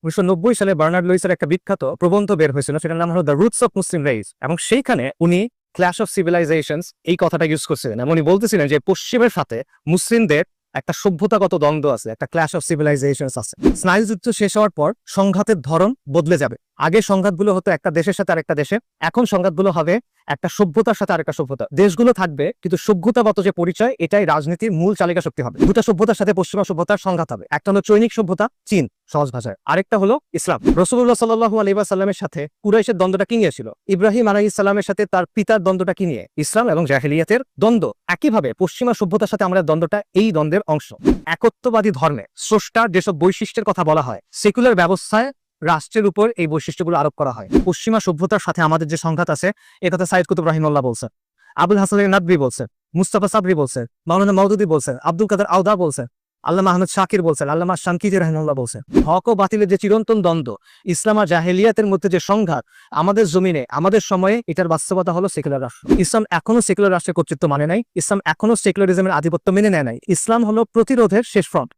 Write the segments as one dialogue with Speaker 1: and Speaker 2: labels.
Speaker 1: 1990 সালে বার্নার্ড লুইসের একটা বিখ্যাত প্রবন্ধ বের হয়েছিল, সেটার নাম হলো the roots of Muslim race, এবং সেইখানে উনি ক্ল্যাশ অফ সিভিলাইজেশনস এই কথাটা ইউজ করছিলেন এবং উনি বলতেছিলেন যে পশ্চিমের সাথে মুসলিমদের একটা সভ্যতাগত দ্বন্দ্ব আছে, একটা ক্ল্যাশ অফ সিভিলাইজেশনস আছে। স্নায়ুযুদ্ধ শেষ হওয়ার পর সংঘাতের ধরন বদলে যাবে। আগে সংঘাতগুলো হতো একটা দেশের সাথে আরেকটা দেশে, এখন সংঘাতগুলো হবে একটা সভ্যতার সাথে আরেকটা সভ্যতা। দেশগুলো থাকবে কিন্তু সভ্যতাগত যে পরিচয় এটাই রাজনীতির মূল চালিকা শক্তি হবে। দুটো সভ্যতার সাথে পশ্চিমা সভ্যতার সংঘাত হবে। একটা হলো চৈনিক সভ্যতা, চীন সহজ ভাষায়, আরেকটা হলো ইসলাম। রাসূলুল্লাহ সাল্লাল্লাহু আলাইহি ওয়াসাল্লামের সাথে কুরাইশের দ্বন্দ্বটা কি নিয়ে ছিল? ইব্রাহিম আলাইহিস সালামের সাথে তার পিতার দ্বন্দ্বটা কি নিয়ে? ইসলাম এবং জাহেলিয়াতের দ্বন্দ্ব। একইভাবে পশ্চিমা সভ্যতার সাথে আমাদের দ্বন্দ্বটা এই দ্বন্দ্বের অংশ। একত্ববাদী ধর্মে স্রষ্টার যেসব বৈশিষ্ট্যের কথা বলা হয়, সেকুলার ব্যবস্থায় রাষ্ট্রের উপর এই বৈশিষ্ট্যগুলো আরোপ করা হয়। পশ্চিমা সভ্যতার সাথে আমাদের যে সংঘাত আছে, এ কথা সাইদ কুতুব রাহিমাহুল্লাহ বলছেন, আবুল হাসান নাদভি বলছেন, মুস্তাফা সাবরি বলছেন, মাওলানা মওদুদি বলছেন, আব্দুল কাদের আওদা বলছেন, আল্লামা আহমদ শাকির বলছেন, আল্লামা শানকিতি রাহিমাহুল্লাহ বলছেন। হক ও বাতিলের যে চিরন্তন দ্বন্দ্ব, ইসলাম আর জাহেলিয়াতের মধ্যে যে সংঘাত, আমাদের জমিনে আমাদের সময়ে এটার বাস্তবতা হলো সেকুলার রাষ্ট্র। ইসলাম এখনো সেকুলার রাষ্ট্রের কর্তৃত্ব মানে নাই, ইসলাম এখনো সেকুলারিজমের আধিপত্য মেনে নেয় নাই। ইসলাম হলো প্রতিরোধের শেষ ফ্রন্ট।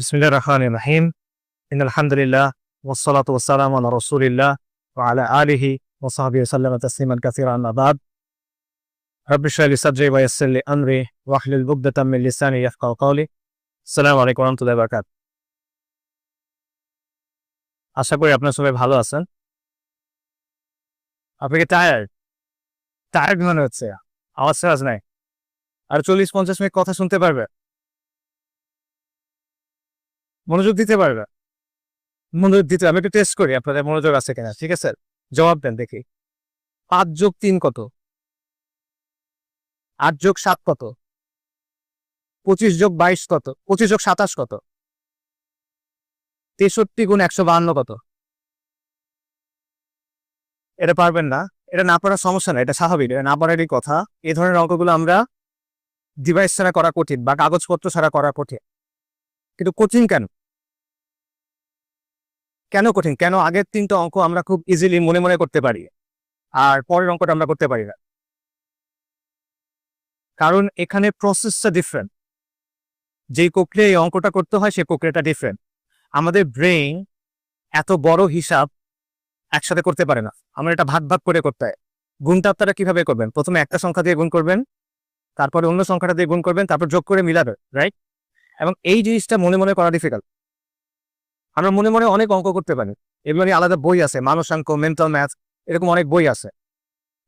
Speaker 1: বিসমিল্লাহির রহমানির রহিম। ইন্নাল হামদুলিল্লাহ ওয়াসসালাতু ওয়াসসালামু আলা রাসূলিল্লাহ ওয়া আলা আলিহি ওয়া সাহবিহি সাল্লামা তাসলিমান কাসীরা, আম্মা বাদ। রাব্বি ইশরাহ লি সাদরি ওয়া ইয়াসসির লি আমরি ওয়াহলুল উকদাতাম মিন লিসানি ইয়াফকাহু কওলি। আসসালামু আলাইকুম ওয়া রাহমাতুল্লাহি ওয়া বারাকাতুহু। আশা করি আপনারা সবাই ভালো আছেন। আপনি কি টায়ার্ড মনে হচ্ছে? আওয়াজ নাই? আর 40-50 মিনিট কথা শুনতে পারবে? মনোযোগ দিতে পারবে? মনোযোগ দিতে আমি একটু টেস্ট করি আপনাদের মনোযোগ আছে কিনা, ঠিক আছে? জবাব দেন দেখি। 5+3 কত? 8+7 কত? 25+22 কত? 25+27 কত? 63 × 152 কত? এটা পারবেন না? এটা না পারার সমস্যা না, এটা স্বাভাবিক, এটা না পারারই কথা। এই ধরনের অঙ্কগুলো আমরা ডিভাইস ছাড়া করা কঠিন বা কাগজপত্র ছাড়া করা কঠিন। কিন্তু কঠিন কেন? কেন কঠিন? কেন আগের 3টা অঙ্ক আমরা খুব ইজিলি মনে মনে করতে পারি আর পরের অঙ্কটা আমরা করতে পারি না? কারণ এখানে প্রসেসটা ডিফারেন্ট। যেই প্রক্রিয়ায় এই অঙ্কটা করতে হয় সেই প্রক্রিয়াটা ডিফারেন্ট। আমাদের ব্রেইন এত বড় হিসাব একসাথে করতে পারে না, আমরা এটা ভাগ ভাগ করে করতে হয়। গুণটা আপনারা কিভাবে করবেন? প্রথমে একটা সংখ্যা দিয়ে গুণ করবেন, তারপরে অন্য সংখ্যাটা দিয়ে গুণ করবেন, তারপর যোগ করে মিলাবেন, রাইট? এবং এই জিনিসটা মনে মনে করা ডিফিকাল্ট। আমরা মনে মনে অনেক অঙ্ক করতে পারি, এগুলো নিয়ে আলাদা বই আছে, মানসাঙ্ক, মেন্টাল ম্যাথ, এরকম অনেক বই আছে।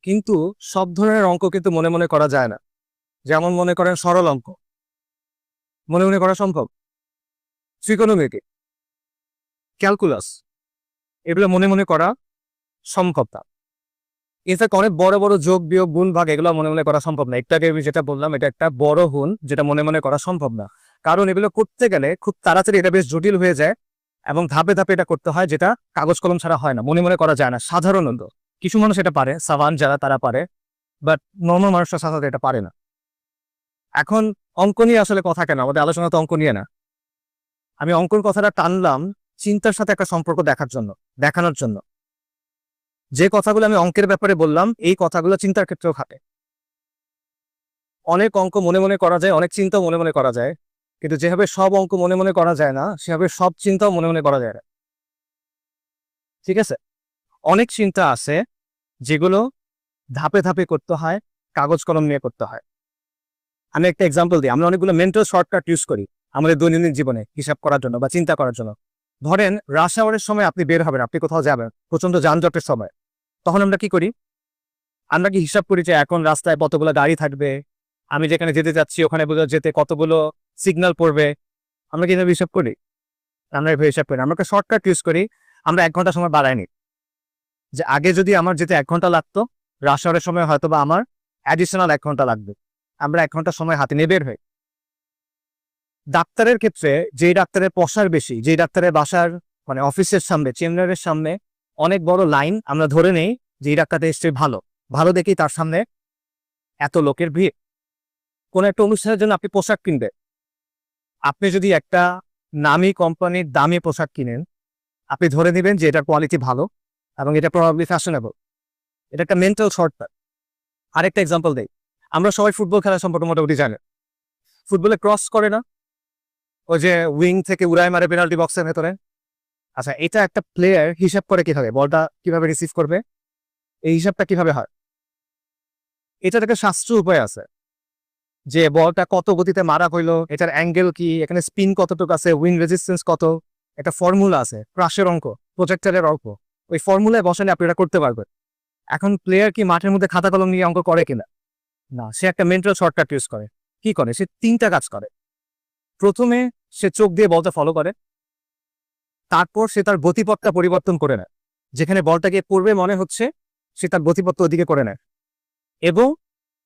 Speaker 1: কিন্তু সব ধরনের অঙ্ক কিন্তু মনে মনে করা যায় না। যেমন মনে করেন সরল অঙ্ক মনে মনে করা সম্ভব, ত্রিকোণমিতি, ক্যালকুলাস, এগুলো মনে মনে করা সম্ভব না। ইনফ্যাক্ট অনেক বড় বড় যোগ বিয়োগ গুণ ভাগ এগুলো মনে মনে করা সম্ভব না। একটু আগে আমি যেটা বললাম, এটা একটা বড় হুন যেটা মনে মনে করা সম্ভব না। কারণ এগুলো করতে গেলে খুব তাড়াতাড়ি এটা বেশ জটিল হয়ে যায় এবং ধাপে ধাপে এটা করতে হয়, যেটা কাগজ কলম ছাড়া হয় না, মনে মনে করা যায় না সাধারণত। কিছু মানুষ এটা পারে, সাভান যারা তারা পারে, বাট নর্মাল মানুষরা সাধারণত এটা পারে না। এখন অঙ্ক নিয়ে আসলে কথা কেন? আমাদের আলোচনা তো অঙ্ক নিয়ে না। আমি অঙ্কর কথাটা টানলাম চিন্তার সাথে একটা সম্পর্ক দেখানোর জন্য। যে কথাগুলো আমি অঙ্কের ব্যাপারে বললাম, এই কথাগুলো চিন্তার ক্ষেত্রেও খাটে। অনেক অঙ্ক মনে মনে করা যায়, অনেক চিন্তাও মনে মনে করা যায়, কিন্তু যেভাবে সব অঙ্ক মনে মনে করা যায় না, সেভাবে সব চিন্তাও মনে মনে করা যায় না, ঠিক আছে? অনেক চিন্তা আছে যেগুলো ধাপে ধাপে করতে হয়, কাগজ কলম নিয়ে করতে হয়। আমি একটা এক্সাম্পল দিই। আমরা অনেকগুলো মেন্টাল শর্টকাট ইউজ করি আমাদের দৈনন্দিন জীবনে হিসাব করার জন্য বা চিন্তা করার জন্য। ধরেন রাশ আওয়ারের সময় আপনি বের হবেন, আপনি কোথাও যাবেন, প্রচন্ড যানজটের সময়, তখন আমরা কি করি? আমরা কি হিসাব করি যে এখন রাস্তায় কতগুলো গাড়ি থাকবে, আমি যেখানে যেতে যাচ্ছি ওখানে যেতে কতগুলো সিগন্যাল পড়বে? আমরা কি এভাবে হিসাব করি? আমরা এভাবে হিসাব করি। আমরা একটা শর্টকাট ইউজ করি, আমরা 1 ঘন্টা সময় বাড়াই নি। যে আগে যদি আমার যেতে 1 ঘন্টা লাগতো, রাশ আওয়ারের সময় হয়তো বা আমার অ্যাডিশনাল 1 ঘন্টা লাগবে। আমরা 1 ঘন্টা সময় হাতে নিয়ে বের হই। ডাক্তারের ক্ষেত্রে যেই ডাক্তারের পসার বেশি, যেই ডাক্তারের বাসার মানে অফিসের সামনে, চেম্বারের সামনে অনেক বড় লাইন, আমরা ধরে নেই যে এই ডাক্তারটা এসছে ভালো ভালো দেখেই তার সামনে এত লোকের ভিড়। কোন একটা অনুষ্ঠানের জন্য আপনি পোশাক কিনবেন, আপনি যদি একটা নামী কোম্পানির দামি পোশাক কিনেন, আপনি ধরে নেবেন যে এটার কোয়ালিটি ভালো এবং এটা প্রবাবলি ফ্যাশনেবল। এটা একটা মেন্টাল শর্টকাট। আরেকটা এক্সাম্পল দেই। আমরা সবাই ফুটবল খেলা সম্পর্কে মোটামুটি জানি। ফুটবলে ক্রস করে না, ওই যে উইং থেকে উড়ায় মারে পেনাল্টি বক্সের ভেতরে। আচ্ছা, এটা একটা প্লেয়ার হিসাব করে কিভাবে বলটা কিভাবে রিসিভ করবে, এই হিসাবটা কিভাবে হয়? এটার একটা শাস্ত্রীয় উপায় আছে, যে বলটা কত গতিতে মারা হইলো, এটার অ্যাঙ্গেল কি, এখানে স্পিন কতটুকু আছে, উইন রেজিস্ট্যান্স কত, একটা ফর্মুলা আছে, ক্রাশের অঙ্ক, প্রজেক্টরের অঙ্ক। ওই ফর্মুলায় বসালে আপনি এটা করতে পারবেন। এখন প্লেয়ার কি মাঠের মধ্যে খাতা কলম নিয়ে অঙ্ক করে কিনা? না, সে একটা মেন্টাল শর্টকাট ইউজ করে। কি করে? সে 3টা কাজ করে। প্রথমে সে চোখ দিয়ে বলটা ফলো করে, তারপর সে তার গতিপথটা পরিবর্তন করে নেয়, যেখানে বলটা গিয়ে পড়বে মনে হচ্ছে সে তার গতিপথ ওদিকে করে নেয়। এবং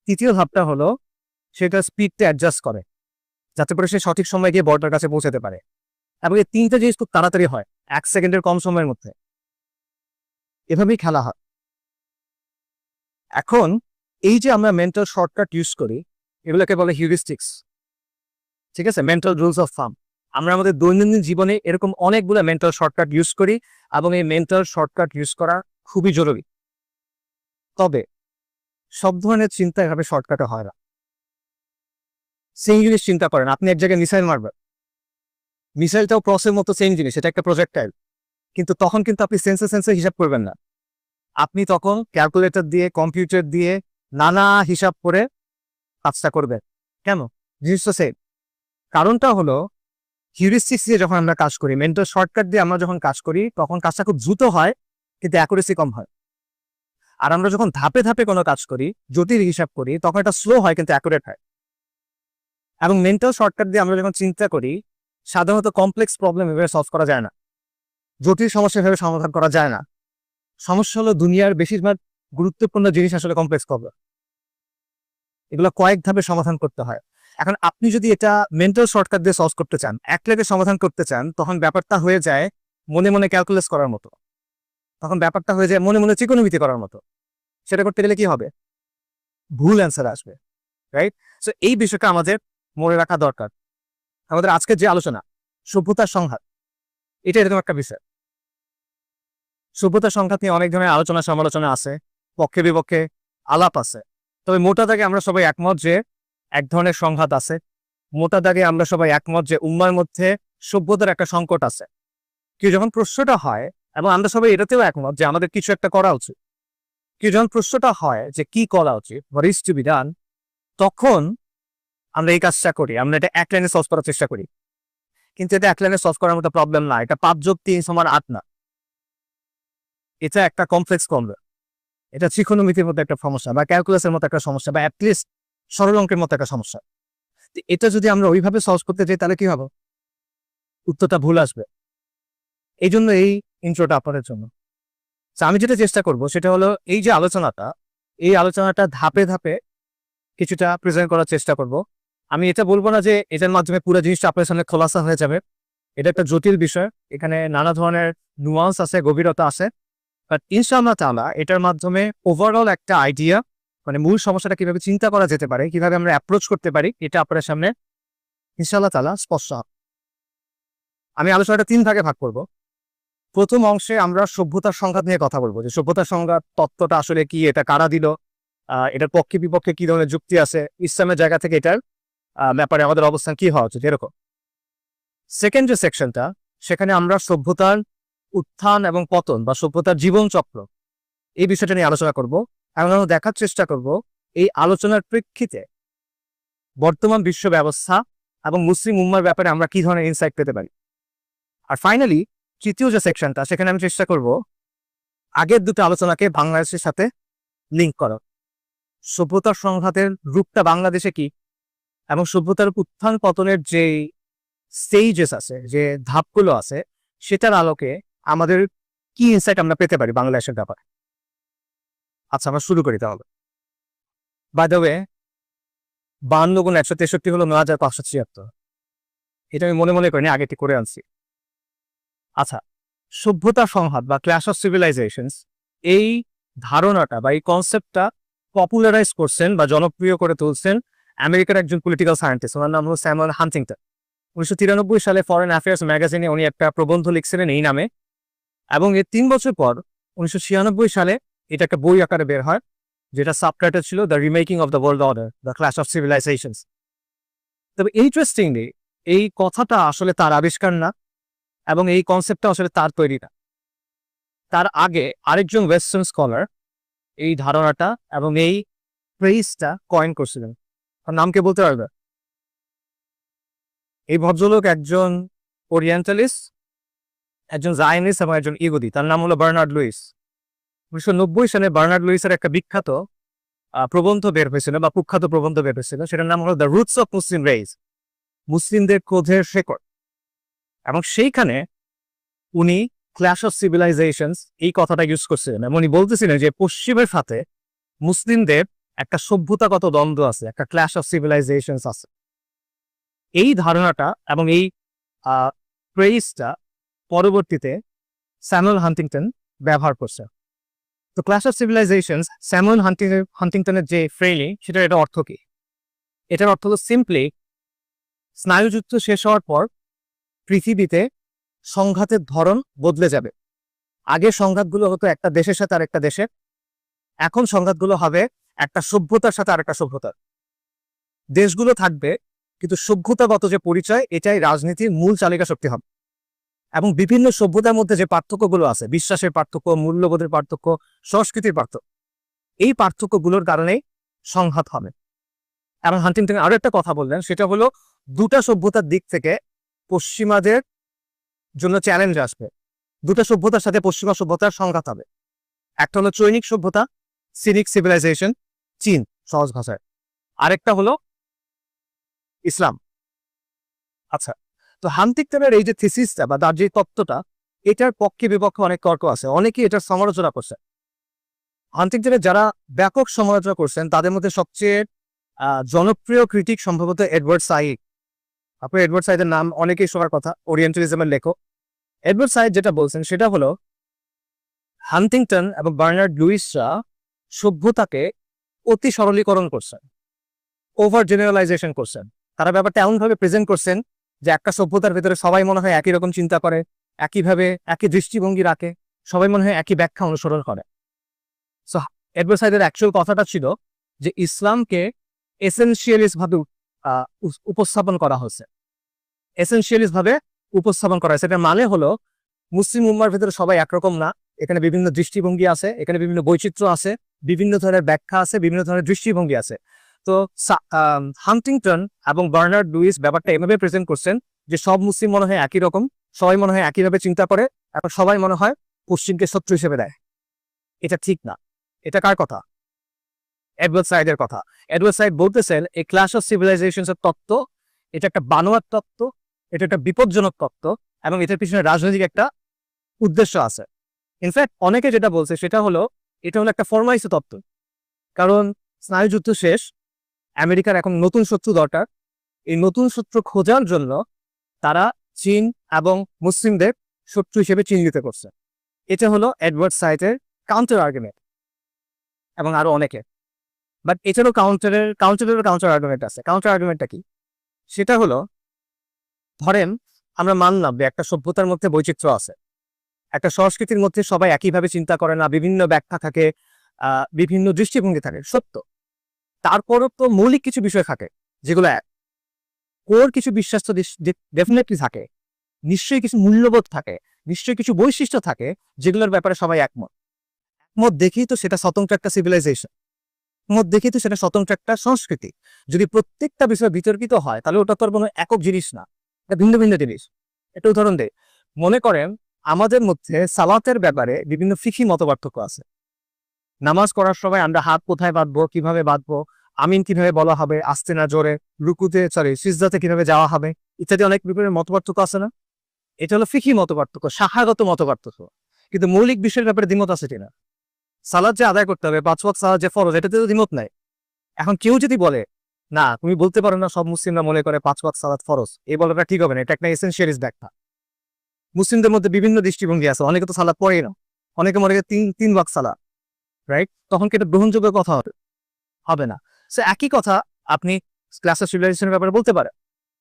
Speaker 1: তৃতীয় ধাপটা হলো সেটা স্পিডটা অ্যাডজাস্ট করে, যাতে করে সে সঠিক সময় গিয়ে বলটার কাছে পৌঁছাতে পারে। এবং এই 3টা জিনিস খুব তাড়াতাড়ি হয়, 1 সেকেন্ডের কম সময়ের মধ্যে। এভাবেই খেলা হয়। এখন এই যে আমরা মেন্টাল শর্টকাট ইউজ করি, এগুলোকে বলে হিউরিস্টিক্স। ঠিক আছে, মেন্টাল রুলস অফ থাম্ব। আমরা আমাদের দৈনন্দিন জীবনে এরকম অনেকগুলো মেন্টাল শর্টকাট ইউজ করি, এবং এই মেন্টাল শর্টকাট ইউজ করা খুবই জরুরি। তবে সব ধরনের চিন্তা এভাবে শর্টকাটে হয় না। সেম জিনিস চিন্তা করেন, আপনি এক জায়গায় মিসাইল মারবেন, মিসাইলটাও ক্রসের মতো সেম জিনিস, এটা একটা প্রজেক্টাইল। কিন্তু তখন কিন্তু আপনি সেন্সে হিসাব করবেন না, আপনি তখন ক্যালকুলেটর দিয়ে, কম্পিউটার দিয়ে নানা হিসাব করে কাজটা করবেন। কেন? জিনিসটা সেম। কারণটা হলো হিউরিস্টিক্স দিয়ে যখন আমরা কাজ করি, মেন্টাল শর্টকাট দিয়ে আমরা যখন কাজ করি, তখন কাজটা খুব দ্রুত হয়, কিন্তু অ্যাকুরেসি কম হয়। আর আমরা যখন ধাপে ধাপে কোনো কাজ করি, জটিল হিসাব করি, তখন এটা স্লো হয় কিন্তু অ্যাকুরেট হয়। এবং মেন্টাল শর্টকাট দিয়ে আমরা যখন চিন্তা করি, সাধারণত কমপ্লেক্স প্রবলেম এভাবে সলভ করা যায় না, জটিল সমস্যা এভাবে সমাধান করা যায় না। সমস্যা হলো দুনিয়ার বেশিরভাগ গুরুত্বপূর্ণ জিনিস আসলে কমপ্লেক্স প্রবলেম, এগুলো কয়েক ধাপে সমাধান করতে হয়। এখন আপনি যদি এটা মেন্টাল শর্টকাট দিয়ে সলভ করতে চান, এক ক্লিকে সমাধান করতে চান, তখন ব্যাপারটা হয়ে যায় মনে মনে ক্যালকুলেস করার মতো, তখন ব্যাপারটা হয়ে যায় মনে মনে ত্রিকোণমিতি করার মতো। সেটা করতে গেলে কি হবে? ভুল অ্যান্সার আসবে, রাইট? সো এই বিষয়টা আমাদের মনে রাখা দরকার। আমাদের আজকের যে আলোচনা, সভ্যতার সংঘাত, এটা এরকম একটা বিষয়। সভ্যতার সংঘাত নিয়ে অনেক ধরনের আলোচনা সমালোচনা আছে, পক্ষে বিপক্ষে আলাপ আছে। তবে মোটা দাগে আমরা সবাই একমত যে এক ধরনের সংঘাত আছে। মোটা দাগে আমরা সবাই একমত যে উম্মার মধ্যে সভ্যতার একটা সংকট আছে। কেউ যখন প্রশ্নটা হয়, এবং আমরা সবাই এটাতেও একমত যে আমাদের কিছু একটা করা উচিত, কেউ যখন প্রশ্নটা হয় যে কি করা উচিত, what is to be done, তখন আমরা এই কাজটা করি, আমরা এটা এক লাইনে সলভ করার চেষ্টা করি। কিন্তু এটা এক লাইনে সলভ করার মতো প্রবলেম না, এটা 5+3=8 না, এটা একটা কমপ্লেক্স প্রবলেম। এটা ত্রিকোণমিতির মতো একটা সমস্যা, বা ক্যালকুলাসের মতো একটা সমস্যা, বা অ্যাটলিস্ট সরল অঙ্কের মতো একটা সমস্যা। এটা যদি আমরা ওইভাবে সলভ করতে যাই, তাহলে কি হবে? উত্তরটা ভুল আসবে। এই জন্য এই ইন্ট্রোটা আপনাদের জন্য। আমি যেটা চেষ্টা করব সেটা হলো এই যে আলোচনাটা, এই আলোচনাটা ধাপে ধাপে কিছুটা প্রেজেন্ট করার চেষ্টা করব। আমি এটা বলবো না যে এটার মাধ্যমে পুরো জিনিসটা আপনার সামনে খোলাসা হয়ে যাবে। এটা একটা জটিল বিষয়, এখানে নানা ধরনের নুয়ান্স আছে, গভীরতা আছে। বাট ইনশাআল্লাহ তাআলা এটার মাধ্যমে ওভারঅল একটা আইডিয়া, মানে মূল সমস্যাটা কিভাবে চিন্তা করা যেতে পারে, কিভাবে আমরা অ্যাপ্রোচ করতে পারি, এটা আপনার সামনে ইনশাআল্লাহ তাআলা স্পষ্ট হবে। আমি আলোচনাটা 3 ভাগে ভাগ করব। প্রথম অংশে আমরা সভ্যতার সংঘাত নিয়ে কথা বলবো, যে সভ্যতার সংঘাত তত্ত্বটা আসলে কি, এটা কারা দিল, এটার পক্ষে বিপক্ষে কি ধরনের যুক্তি আছে, ইসলামের জায়গা থেকে এটার ব্যাপারে আমাদের অবস্থান কি হওয়া উচিত, এরকম। সেকেন্ড যে সেকশনটা, সেখানে আমরা সভ্যতার উত্থান এবং পতন বা সভ্যতার জীবন চক্র, এই বিষয়টা নিয়ে আলোচনা করব। এবং আমরা দেখার চেষ্টা করব এই আলোচনার প্রেক্ষিতে বর্তমান বিশ্ব ব্যবস্থা এবং মুসলিম উম্মার ব্যাপারে আমরা কি ধরনের ইনসাইট পেতে পারি। আর ফাইনালি তৃতীয় যে সেকশনটা, সেখানে আমি চেষ্টা করব আগের দুটো আলোচনাকে বাংলাদেশের সাথে লিঙ্ক করা, সভ্যতার সংঘাতের রূপটা বাংলাদেশে কি, এবং সভ্যতার উত্থান পতনের যে স্টেজেস আছে, যে ধাপগুলো আছে, সেটার আলোকে আমাদের কি ইনসাইট আমরা পেতে পারি বাংলাদেশের ব্যাপারে। আচ্ছা, আমরা শুরু করি তাহলে। বাই দ্য ওয়ে, 52 × 163 হলো 9576। এটা আমি মনে মনে করিনি, আগে ঠিক করে আনছি। আচ্ছা, সভ্যতার সংঘাত বা ক্ল্যাশ অফ সিভিলাইজেশনস, এই ধারণাটা বা এই কনসেপ্টটা পপুলারাইজ করছেন বা জনপ্রিয় করে তুলছেন আমেরিকার একজন পলিটিক্যাল সায়েন্টিস্ট, ওনার নাম হলো স্যামুয়েল হান্টিংটন। 1993 সালে ফরেন অ্যাফেয়ার্স ম্যাগাজিনে উনি একটা প্রবন্ধ লিখছিলেন এই নামে, এবং এর 3 বছর পর 1996 সালে এটা একটা বই আকারে বের হয়, যেটা সাবটাইটেল ছিল the remaking of the world order, the clash of civilisations. তবে ইন্টারেস্টিংলি এই কথাটা আসলে তার আবিষ্কার না, এবং এই কনসেপ্টটা আসলে তার তৈরি না। তার আগে আরেকজন ওয়েস্টার্ন স্কলার এই ধারণাটা এবং এই ফ্রেজটা কয়েন করছিলেন। তার নাম কে বলতে পারবে? এই ভদ্রলোক একজন ওরিয়েন্টালিস্ট, একজন জায়নিস্ট এবং একজন ইহুদি। তার নাম হলো বার্নার্ড লুইস। 1990 সালে বার্নার্ড লুইসের একটা বিখ্যাত প্রবন্ধ বের হয়েছিল বা কুখ্যাত প্রবন্ধ বের হয়েছিল, সেটার নাম হলো the roots of Muslim rage, মুসলিমদের ক্রোধের শেকড়। এবং সেইখানে উনি ক্ল্যাশ অফ সিভিলাইজেশনস এই কথাটা ইউজ করছিলেন এবং উনি বলতেছিলেন যে পশ্চিমের সাথে মুসলিমদের একটা সভ্যতাগত দ্বন্দ্ব আছে, একটা ক্ল্যাশ অফ সিভিলাইজেশনস আছে। এই ধারণাটা এবং এই ফ্রেজটা পরবর্তীতে স্যামুয়েল হান্টিংটন ব্যবহার করছে। তো ক্ল্যাশ অফ সিভিলাইজেশনস স্যামুয়েল হান্টিংটনের যে ফ্রেজই, সেটার এটা অর্থ কি? এটার অর্থ হলো সিম্পলি স্নায়ুযুদ্ধ শেষ হওয়ার পর পৃথিবীতে সংঘাতের ধরন বদলে যাবে। আগে সংঘাতগুলো হতো একটা দেশের সাথে আরেকটা দেশের, এখন সংঘাতগুলো হবে একটা সভ্যতার সাথে আরেকটা সভ্যতার। দেশগুলো থাকবে কিন্তু সভ্যতাগত যে পরিচয়, এটাই রাজনীতির মূল চালিকা শক্তি হবে। এবং বিভিন্ন সভ্যতার মধ্যে যে পার্থক্যগুলো আছে, বিশ্বাসের পার্থক্য, মূল্যবোধের পার্থক্য, সংস্কৃতির পার্থক্য, এই পার্থক্যগুলোর কারণেই সংঘাত হবে। এবং হান্টিংটন আরো একটা কথা বললেন, সেটা হলো দুটা সভ্যতার দিক থেকে পশ্চিমাদের জন্য চ্যালেঞ্জ আসবে। দুটা সভ্যতার সাথে পশ্চিমা সভ্যতার সংঘাত হবে। একটা হলো চৈনিক সভ্যতা, সিনিক সিভিলাইজেশন, চীন সহজ ভাষায়। আরেকটা হলো ইসলাম। আচ্ছা, তো হান্টিংটনের এই যে থিসিসটা বা তার যে তত্ত্বটা, এটার পক্ষে বিপক্ষে অনেক তর্ক আছে, অনেকেই এটার সমালোচনা করছে। হান্টিংটনের যারা ব্যাপক সমালোচনা করছেন তাদের মধ্যে সবচেয়ে জনপ্রিয় ক্রিটিক সম্ভবত এডওয়ার্ড সাইড। আপনি এডওয়ার্ড সাইডের নাম অনেকেই শোনার কথা, ওরিয়েন্টালিজমের লেখক। এডওয়ার্ড সাইড যেটা বলছেন সেটা হলো হান্টিংটন এবং বার্নার্ড লুইসরা সভ্যতাকে অতি সরলীকরণ করছেন, ওভার জেনারেলাইজেশন করছেন। তারা ব্যাপারটা এমনভাবে প্রেজেন্ট করছেন যে একটা সভ্যতার ভেতরে সবাই মনে হয় একই রকম চিন্তা করে, একইভাবে একই দৃষ্টিভঙ্গি রাখে, সবাই মনে হয় একই ব্যাখ্যা অনুসরণ করে। সো এডওয়ার্ড সাইডের অ্যাকচুয়াল কথাটা ছিল যে ইসলামকে এসেনশিয়ালিস্ট ভাবে উপস্থাপন করা হয়েছে, এসেনশিয়ালিস্ট ভাবে উপস্থাপন করা হয়েছে। এটার মানে হলো মুসলিম উম্মার ভেতরে সবাই একরকম না, এখানে বিভিন্ন দৃষ্টিভঙ্গি আছে, এখানে বিভিন্ন বৈচিত্র্য আছে, বিভিন্ন ধরনের ব্যাখ্যা আছে, বিভিন্ন ধরনের দৃষ্টিভঙ্গি আছে। তো হান্টিংটন এবং বার্নার্ড লুইস ব্যাপারটা এভাবে প্রেজেন্ট করছেন যে সব মুসলিম মনে হয় একই রকম, সবাই মনে হয় একইভাবে চিন্তা করে, এখন সবাই মনে হয় পশ্চিমকে শত্রু হিসেবে দেয়। এটা ঠিক না। এটা কার কথা? এডওয়ার্ড সাইডের কথা। এডওয়ার্ড সাইড বলতেছেন এই ক্ল্যাশ অফ সিভিলাইজেশনস এর তত্ত্ব, এটা একটা বানোয়াট তত্ত্ব, এটা একটা বিপজ্জনক তত্ত্ব, এবং এটার পিছনে রাজনৈতিক একটা উদ্দেশ্য আছে। ইনফ্যাক্ট অনেকে যেটা বলছে সেটা হলো এটা হলো একটা ফরমাইজ তত্ত্ব, কারণ স্নায়ুযুদ্ধ শেষ, আমেরিকার এখন নতুন শত্রু দরকার। এই নতুন শত্রু খোঁজার জন্য তারা চীন এবং মুসলিমদের শত্রু হিসেবে চিহ্নিত করছে। এটা হলো এডওয়ার্ড সাইডের কাউন্টার আর্গুমেন্ট, এবং আরো অনেকে। বাট এটারও কাউন্টার আর্গুমেন্ট আছে। কাউন্টার আর্গুমেন্টটা কি? সেটা হলো, ধরেন আমরা মানলাম যে একটা সভ্যতার মধ্যে বৈচিত্র্য আছে, একটা সংস্কৃতির মধ্যে সবাই একইভাবে চিন্তা করে না, বিভিন্ন ব্যাখ্যা থাকে, বিভিন্ন দৃষ্টিভঙ্গি থাকে, সত্য। তারপরও তো মৌলিক কিছু বিষয় থাকে যেগুলো এক, কোর কিছু বিশ্বাস তো ডেফিনেটলি থাকে, নিশ্চয়ই কিছু মূল্যবোধ থাকে, নিশ্চয়ই কিছু বৈশিষ্ট্য থাকে যেগুলোর ব্যাপারে সবাই একমত। একমত দেখেই তো সেটা স্বতন্ত্র একটা সিভিলাইজেশন, একমত দেখেই তো সেটা স্বতন্ত্র একটা সংস্কৃতি। যদি প্রত্যেকটা বিষয় বিতর্কিত হয় তাহলে ওটা তো কোনো একক জিনিস না, এটা ভিন্ন ভিন্ন জিনিস। একটা উদাহরণ দেয়, মনে করেন আমাদের মধ্যে সালাতের ব্যাপারে বিভিন্ন ফিকহি মতপার্থক্য আছে। নামাজ পড়ার সময় আমরা হাত কোথায় বাঁধবো, কিভাবে বাঁধবো, আমিন কিভাবে বলা হবে, আস্তে না জোরে, সিজদাতে কিভাবে যাওয়া হবে, ইত্যাদি অনেক বিপরীত মতপার্থক্য আছে না? এটা হলো ফিকহি মতপার্থক্য, শাখাগত মতপার্থক্য। কিন্তু মৌলিক বিষয়ের ব্যাপারে দ্বিমত আছে কিনা? সালাত যে আদায় করতে হবে, 5 ওয়াক্ত সালাত যে ফরজ, এটাতে তো দ্বিমত নাই। এখন কেউ যদি বলে না, তুমি বলতে পারো না সব মুসলিমরা মনে করে 5 ওয়াক্ত সালাত ফরজ, এই বলাটা ঠিক হবে না, এটা একটা এসেনশিয়ালিস্ট ব্যাখ্যা। মুসলিমদের মধ্যে বিভিন্ন দৃষ্টিভঙ্গি আছে, অনেকে তো সালাত পড়েই না, অনেকে মনে করে তিন ওয়াক্ত সালাত, রাইট? তখন কি এটা গ্রহণযোগ্য কথা হবে না? সো একই কথা আপনি ক্লাস অফ সিভিলাইজেশনের ব্যাপারে বলতে পারেন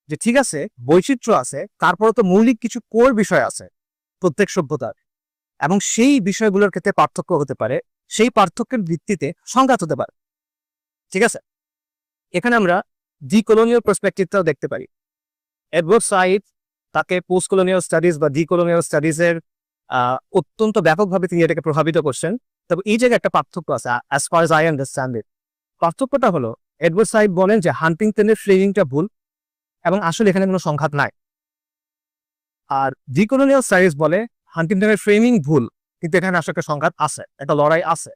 Speaker 1: যে ঠিক আছে, বৈচিত্র্য আছে, তারপরে তো মৌলিক কিছু কোর বিষয় আছে প্রত্যেক সভ্যতার, এবং সেই বিষয়গুলোর ক্ষেত্রে পার্থক্য হতে পারে, সেই পার্থক্যের ভিত্তিতে সংঘাত হতে পারে। ঠিক আছে, এখানে আমরা ডিকোলোনিয়াল পার্সপেক্টিভটাও দেখতে পারি। এডওয়ার্ড সাইড তাকে পোস্ট কলোনিয়াল স্টাডিজ বা ডিকোলোনিয়াল স্টাডিজের অত্যন্ত ব্যাপকভাবে তিনি এটাকে প্রভাবিত করছেন। তবে এই জায়গায় একটা পার্থক্য আছে, as far age I understand it. পার্থক্যটা হলো এডওয়ার্ড সাইড বলেন যে হান্টিংটনের ফ্রেমিংটা ভুল এবং আসলে এখানে কোনো সংঘাত নাই। আর ডিকোলোনিয়াল স্টাডিজ বলে হান্টিংটনের ফ্রেমিং ভুল, কিন্তু এখানে আসলে একটা সংঘাত আছে, একটা লড়াই আছে।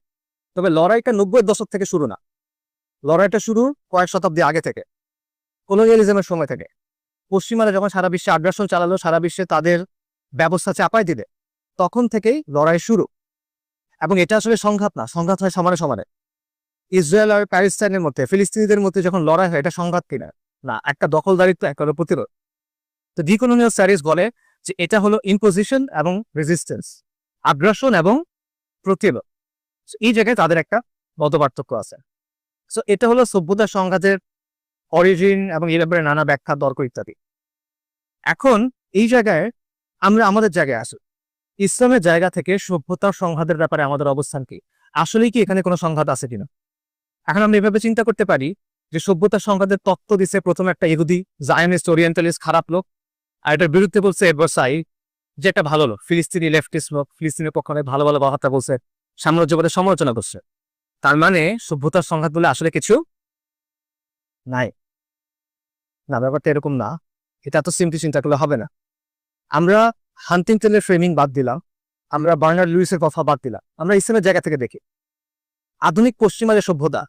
Speaker 1: তবে লড়াইটা 90-এর দশক থেকে শুরু না, লড়াইটা শুরু কয়েক শতাব্দী আগে থেকে, কলোনিয়ালিজমের সময় থেকে। পশ্চিমারা যখন সারা বিশ্বে আগ্রাসন চালালো, সারা বিশ্বে তাদের ব্যবস্থা চাপায় দিলে, তখন থেকেই লড়াই শুরু। এবং এটা আসলে সংঘাত না, সংঘাত হয় সমানে সমানে। ইসরায়েল আর প্যালেস্টাইনের মধ্যে, ফিলিস্তিনিদের মধ্যে যখন লড়াই হয়, এটা সংঘাত কিনা না, একটা দখলদারিত্ব, একটা প্রতিরোধ। তো ডিকোলোনিয়াল স্টাডিজ বলে যে এটা হলো ইম্পোজিশন এবং রেজিস্ট্যান্স, আগ্রাসন এবং প্রতিরোধ। এই জায়গায় তাদের একটা মতপার্থক্য আছে। সো এটা হলো সভ্যতার সংঘাতের অরিজিন এবং এর ব্যাপারে নানা ব্যাখ্যা, তর্ক ইত্যাদি। এখন এই জায়গায় আমরা আমাদের জায়গায় আসি, ইসলামের জায়গা থেকে সভ্যতার সংঘাতের ব্যাপারে আমাদের অবস্থান কি, আসলেই কি এখানে কোনো সংঘাত আছে কিনা। এখন আমরা এভাবে চিন্তা করতে পারি যে সভ্যতার সংঘাতের তত্ত্ব দিচ্ছে প্রথমে একটা ইহুদি জায়নিস্ট ওরিয়েন্টালিস্ট খারাপ লোক, আর এটার বিরুদ্ধে বলছে এডওয়ার্ড সাইড যে একটা ভালো লোক, ফিলিস্তিনি লেফটিস্ট লোক, ফিলিস্তিনের পক্ষে ভালো ভালো কথাবার্তা বলছে, সাম্রাজ্যবাদের সমালোচনা করছে। তার মানে সভ্যতার সংঘাত বলে আসলে কিছু নাই না, ব্যাপারটা এরকম না। এটা তো সিম্পলি চিন্তা করলে হবে না। আমরা হান্টিংটনের ফ্রেমিং বাদ দিলাম, আমরা বার্নার্ড লুইসের কথা বাদ দিলাম, আমরা ইসলামের জায়গা থেকে দেখি আধুনিক পশ্চিমা যে সভ্যতা,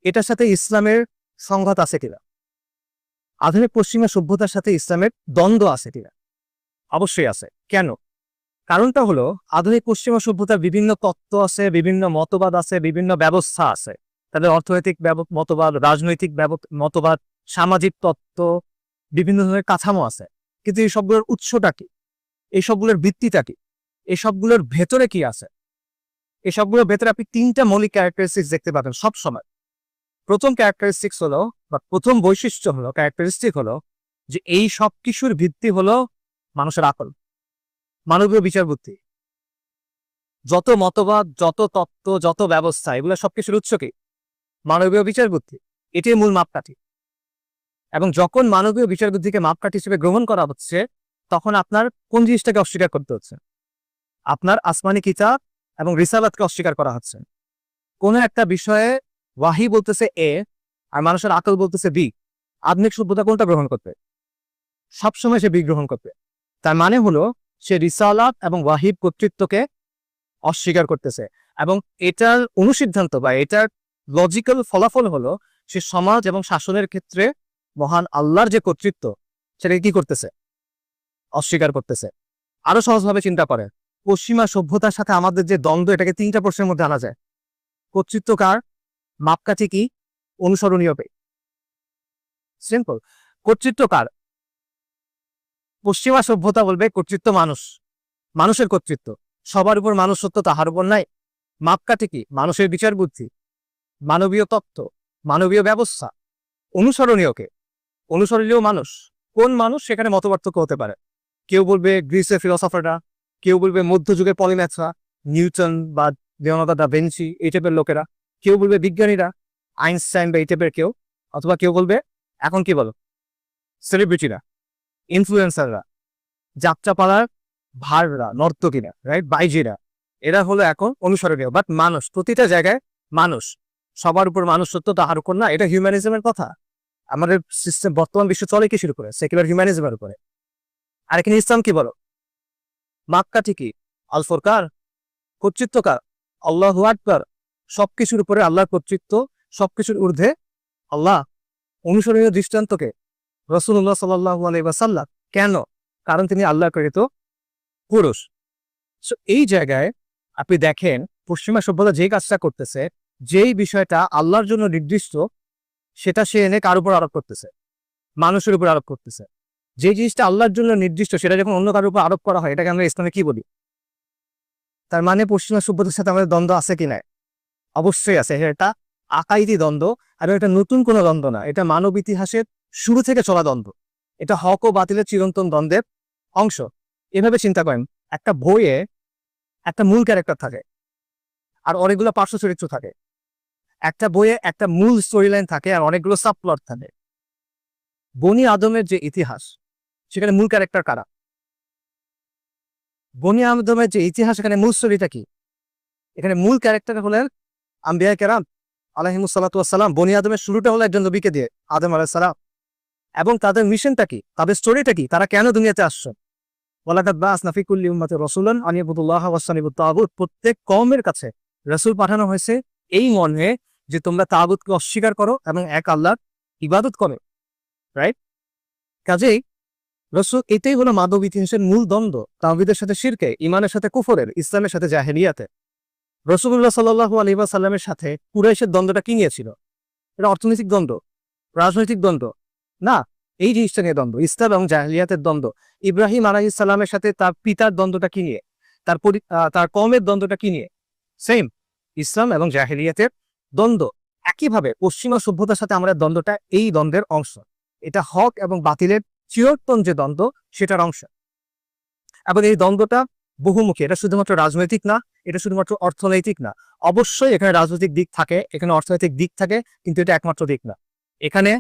Speaker 1: এটার সাথে ইসলামের সংঘাত আছে কিনা, আধুনিক পশ্চিমা সভ্যতার সাথে ইসলামের দ্বন্দ্ব আছে কিনা। অবশ্যই আছে। কেন? কারণটা হলো আধুনিক পশ্চিমা সভ্যতার বিভিন্ন তত্ত্ব আছে, বিভিন্ন মতবাদ আছে, বিভিন্ন ব্যবস্থা আছে। তাদের অর্থনৈতিক মতবাদ, রাজনৈতিক মতবাদ, সামাজিক তত্ত্ব, বিভিন্ন ধরনের কাঠামো আছে। কিন্তু এই সবগুলোর উৎসটা কি, এই সবগুলোর ভিত্তিটা কি, এই সবগুলোর ভেতরে কি আছে? এই সবগুলোর ভেতরে আপনি তিনটা মৌলিক ক্যারেক্টারিস্টিক্স দেখতে পাবেন সব সময়। প্রথম ক্যারেক্টারিস্টিক্স হলো, বা প্রথম বৈশিষ্ট্য হলো, ক্যারেক্টারিস্টিক হলো যে এই সব কিছুর ভিত্তি হলো মানুষের আকল, মানবীয় বিচার বুদ্ধি। যত মতবাদ, যত তত্ত্ব, যত ব্যবস্থা, এগুলো সবকিছুর উৎস কি? মানবীয় বিচার বুদ্ধি। এটি মূল মাপকাঠি। এবং যখন মানবীয় বিচার বুদ্ধিকে মাপকাঠি হিসেবে গ্রহণ করা হচ্ছে, তখন আপনার কোন জিনিসটাকে অস্বীকার করতে হচ্ছে? আপনার আসমানি কিতাব এবং রিসালাতকে অস্বীকার করা হচ্ছে। কোন একটা বিষয়ে ওয়াহি বলতেছে এ আর মানুষের আকল বলতেছে বি, আধুনিক সভ্যতা কোনটা গ্রহণ করবে? সবসময় সে বি গ্রহণ করবে। তার মানে হলো সে রিসালাত এবং ওয়াহিব কর্তৃত্বকে অস্বীকার করতেছে। এবং এটার অনুসিদ্ধান্ত বা এটার লজিক্যাল ফলাফল হলো সে সমাজ এবং শাসনের ক্ষেত্রে মহান আল্লাহর যে কর্তৃত্ব, সেটাকে কি করতেছে? অস্বীকার করতেছে। আরো সহজভাবে চিন্তা করে, পশ্চিমা সভ্যতার সাথে আমাদের যে দ্বন্দ্ব, এটাকে তিনটা প্রশ্নের মধ্যে আনা যায়। কর্তৃত্ব কার? মাপকাঠি কি? অনুসরণীয় কে? সিম্পল। কর্তৃত্ব কার? পশ্চিমা সভ্যতা বলবে কর্তৃত্ব মানুষ, মানুষের কর্তৃত্ব, সবার উপর মানুষ সত্য, তাহার উপর নাই। মাপকাঠি কি? মানুষের বিচার বুদ্ধি, মানবীয় তত্ত্ব, মানবীয় ব্যবস্থা। অনুসরণীয় কে? অনুসরণীয় মানুষ। কোন মানুষ? সেখানে মতপার্থক্য হতে পারে। কেউ বলবে গ্রিসের ফিলোসফাররা, কেউ বলবে মধ্যযুগের পলিম্যাথরা, নিউটন বা লিওনার্দো দা ভিঞ্চি, এই টাইপের লোকেরা। কেউ বলবে বিজ্ঞানীরা, আইনস্টাইন বা এই টাইপের কেউ। অথবা কেউ বলবে এখন কি বলো, সেলিব্রিটিরা, ইনফ্লুয়েন্সাররা, যাত্রাপালার ভাররা, নর্তকীরা, রাইট, বাইজিরা, এরা হলো এখন অনুসরণীয়। বাট মানুষ, প্রতিটা জায়গায় মানুষ, সবার উপর মানুষ সত্য, তাহার উপর না। এটা হিউম্যানিজমের কথা। আমাদের সিস্টেম, বর্তমান বিশ্ব চলে কিসের উপরে? সেকুলার হিউম্যানিজমের উপরে। আর এখানে ইসলাম কি বলো? মাপকাঠি কি? আল ফুরকান। কর্তৃত্ব কার? আল্লাহু আকবার। সবকিছুর উপরে আল্লাহর কর্তৃত্ব, সবকিছুর ঊর্ধ্বে আল্লাহ। অনুসরণীয় দৃষ্টান্তকে রাসূলুল্লাহ সাল্লাল্লাহু আলাইহি ওয়াসাল্লাম। কেন? কারণ তিনি আল্লাহ প্রেরিত পুরুষ। এই জায়গায় আপনি দেখেন পশ্চিমা সভ্যতা যে কাজটা করতেছে, যেই বিষয়টা আল্লাহর জন্য নির্দিষ্ট, সেটা সে এনে কার উপর আরোপ করতেছে? মানুষের উপর আরোপ করতেছে। যে জিনিসটা আল্লাহর জন্য নির্দিষ্ট, সেটা যখন অন্য কারোর উপর আরোপ করা হয়, এটাকে আমরা ইসলামে কি বলি? তার মানে পশ্চিমা সভ্যতার সাথে আমাদের দ্বন্দ্ব আছে কি নাই? অবশ্যই আছে। এটা আকাইদি দ্বন্দ্ব, আর এটা নতুন কোনো দ্বন্দ্ব না। এটা মানব ইতিহাসের শুরু থেকে চলা দ্বন্দ্ব। এটা হক ও বাতিলের চিরন্তন দ্বন্দ্বের অংশ। এভাবে চিন্তা করেন, একটা বইয়ে একটা মূল ক্যারেক্টার থাকে, আর অনেকগুলো পার্শ্ব চরিত্র থাকে। একটা বইয়ে একটা মূল স্টোরি লাইন থাকে আর অনেকগুলো সাবপ্লট থাকে। বনি আদমের যে ইতিহাস, সেখানে মূল ক্যারেক্টার কারা? বনি আদমের যে ইতিহাস, এখানে মূল স্টোরিটা কি? এখানে মূল ক্যারেক্টার হলেন আম্বিয়া কেরাম আলাইহিমুসসালাতু ওয়াসসালাম। বনি আদমের শুরুটা হলো একজন নবীকে দিয়ে, আদম আলাইহিস সালাম। এবং তাদের মিশনটা কি, তাদের স্টোরিটা কি, তারা কেন দুনিয়াতে আসছে? ওয়ালাকাদ বাআসনা ফি কুল্লি উম্মাতিন রাসূলান আন ইবুদুল্লাহ ওয়াসতানিবুত তাগুত। প্রত্যেক কওমের কাছে রাসূল পাঠানো হয়েছে এই মর্মে যে তোমরা তাগুতকে অস্বীকার করো এবং এক আল্লাহর ইবাদত করো, রাইট? কাজেই রাসূল, এটাই হলো মানব ইতিহাসের মূল দ্বন্দ্ব, তাওহীদের সাথে শিরকে, ঈমানের সাথে কুফরের, ইসলামের সাথে জাহেলিয়াতে। রাসূলুল্লাহ সাল্লাল্লাহু আলাইহি ওয়াসাল্লামের সাথে কুরাইশের দ্বন্দ্বটা কি নিয়ে ছিল? এটা অর্থনৈতিক দ্বন্দ্ব, রাজনৈতিক দ্বন্দ্ব না, এই জিনিসটা নিয়ে দ্বন্দ্ব, ইসলাম এবং জাহেলিয়াতের দ্বন্দ্ব। ইব্রাহিম আলাইহিস সালামের সাথে তার পিতার দ্বন্দ্বটা কি নিয়ে? তার কওমের দ্বন্দ্বটা কি নিয়ে? সেম, ইসলাম এবং জাহেলিয়াতের দ্বন্দ্ব। একইভাবে পশ্চিমা সভ্যতার সাথে আমাদের দ্বন্দ্বটা এই দ্বন্দ্বের অংশ। এটা হক এবং বাতিলের চিরন্তন যে দ্বন্দ্ব, সেটার অংশ। এবং এই দ্বন্দ্বটা বহুমুখী, এটা শুধুমাত্র রাজনৈতিক না, এটা শুধুমাত্র অর্থনৈতিক না। অবশ্যই এখানে রাজনৈতিক দিক থাকে, এখানে অর্থনৈতিক দিক থাকে, কিন্তু এটা একমাত্র দিক না। এখানে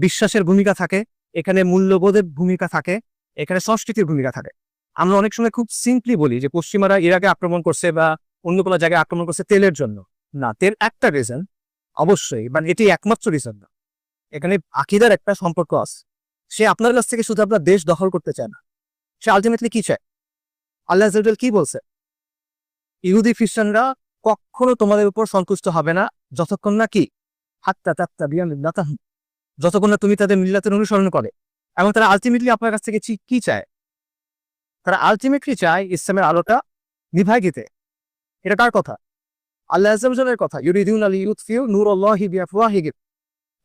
Speaker 1: বিশ্বাসের ভূমিকা থাকে, এখানে মূল্যবোধের ভূমিকা থাকে, এখানে সংস্কৃতির ভূমিকা থাকে। আমরা অনেক সময় খুব সিম্পলি বলি যে পশ্চিমারা ইরাকে আক্রমণ করছে বা অন্য কোনো জায়গায় আক্রমণ করছে তেলের জন্য। না, তেল একটা রিজন অবশ্যই, মানে এটি একমাত্র রিজন না। এখানে আকীদার একটা সম্পর্ক আছে। সে আপনার কাছ থেকে শুধু আপনার দেশ দখল করতে চায় না, সে আলটিমেটলি কি চায়? আল্লাহ আযজা ওয়া জাল কি বলছে? ইহুদি খ্রিস্টানরা কখনো তোমাদের উপর সন্তুষ্ট হবে না যতক্ষণ না কি হাত্তা তাত্তাবিয়া মিল্লাতাহুম, যতক্ষণ না তুমি তাদের মিল্লাতের অনুসরণ করে। এবং তারা আলটিমেটলি আপনার কাছ থেকে কি চায়? তারা আলটিমেটলি চায় ইসলামের আলোটা নিভায় দিতে। এটা কার কথা? আল্লাহ আযজা ওয়া জালের কথা। ইউরিদুনা লিইউতফিউ নূরাল্লাহি বিআফওয়াহিহিম।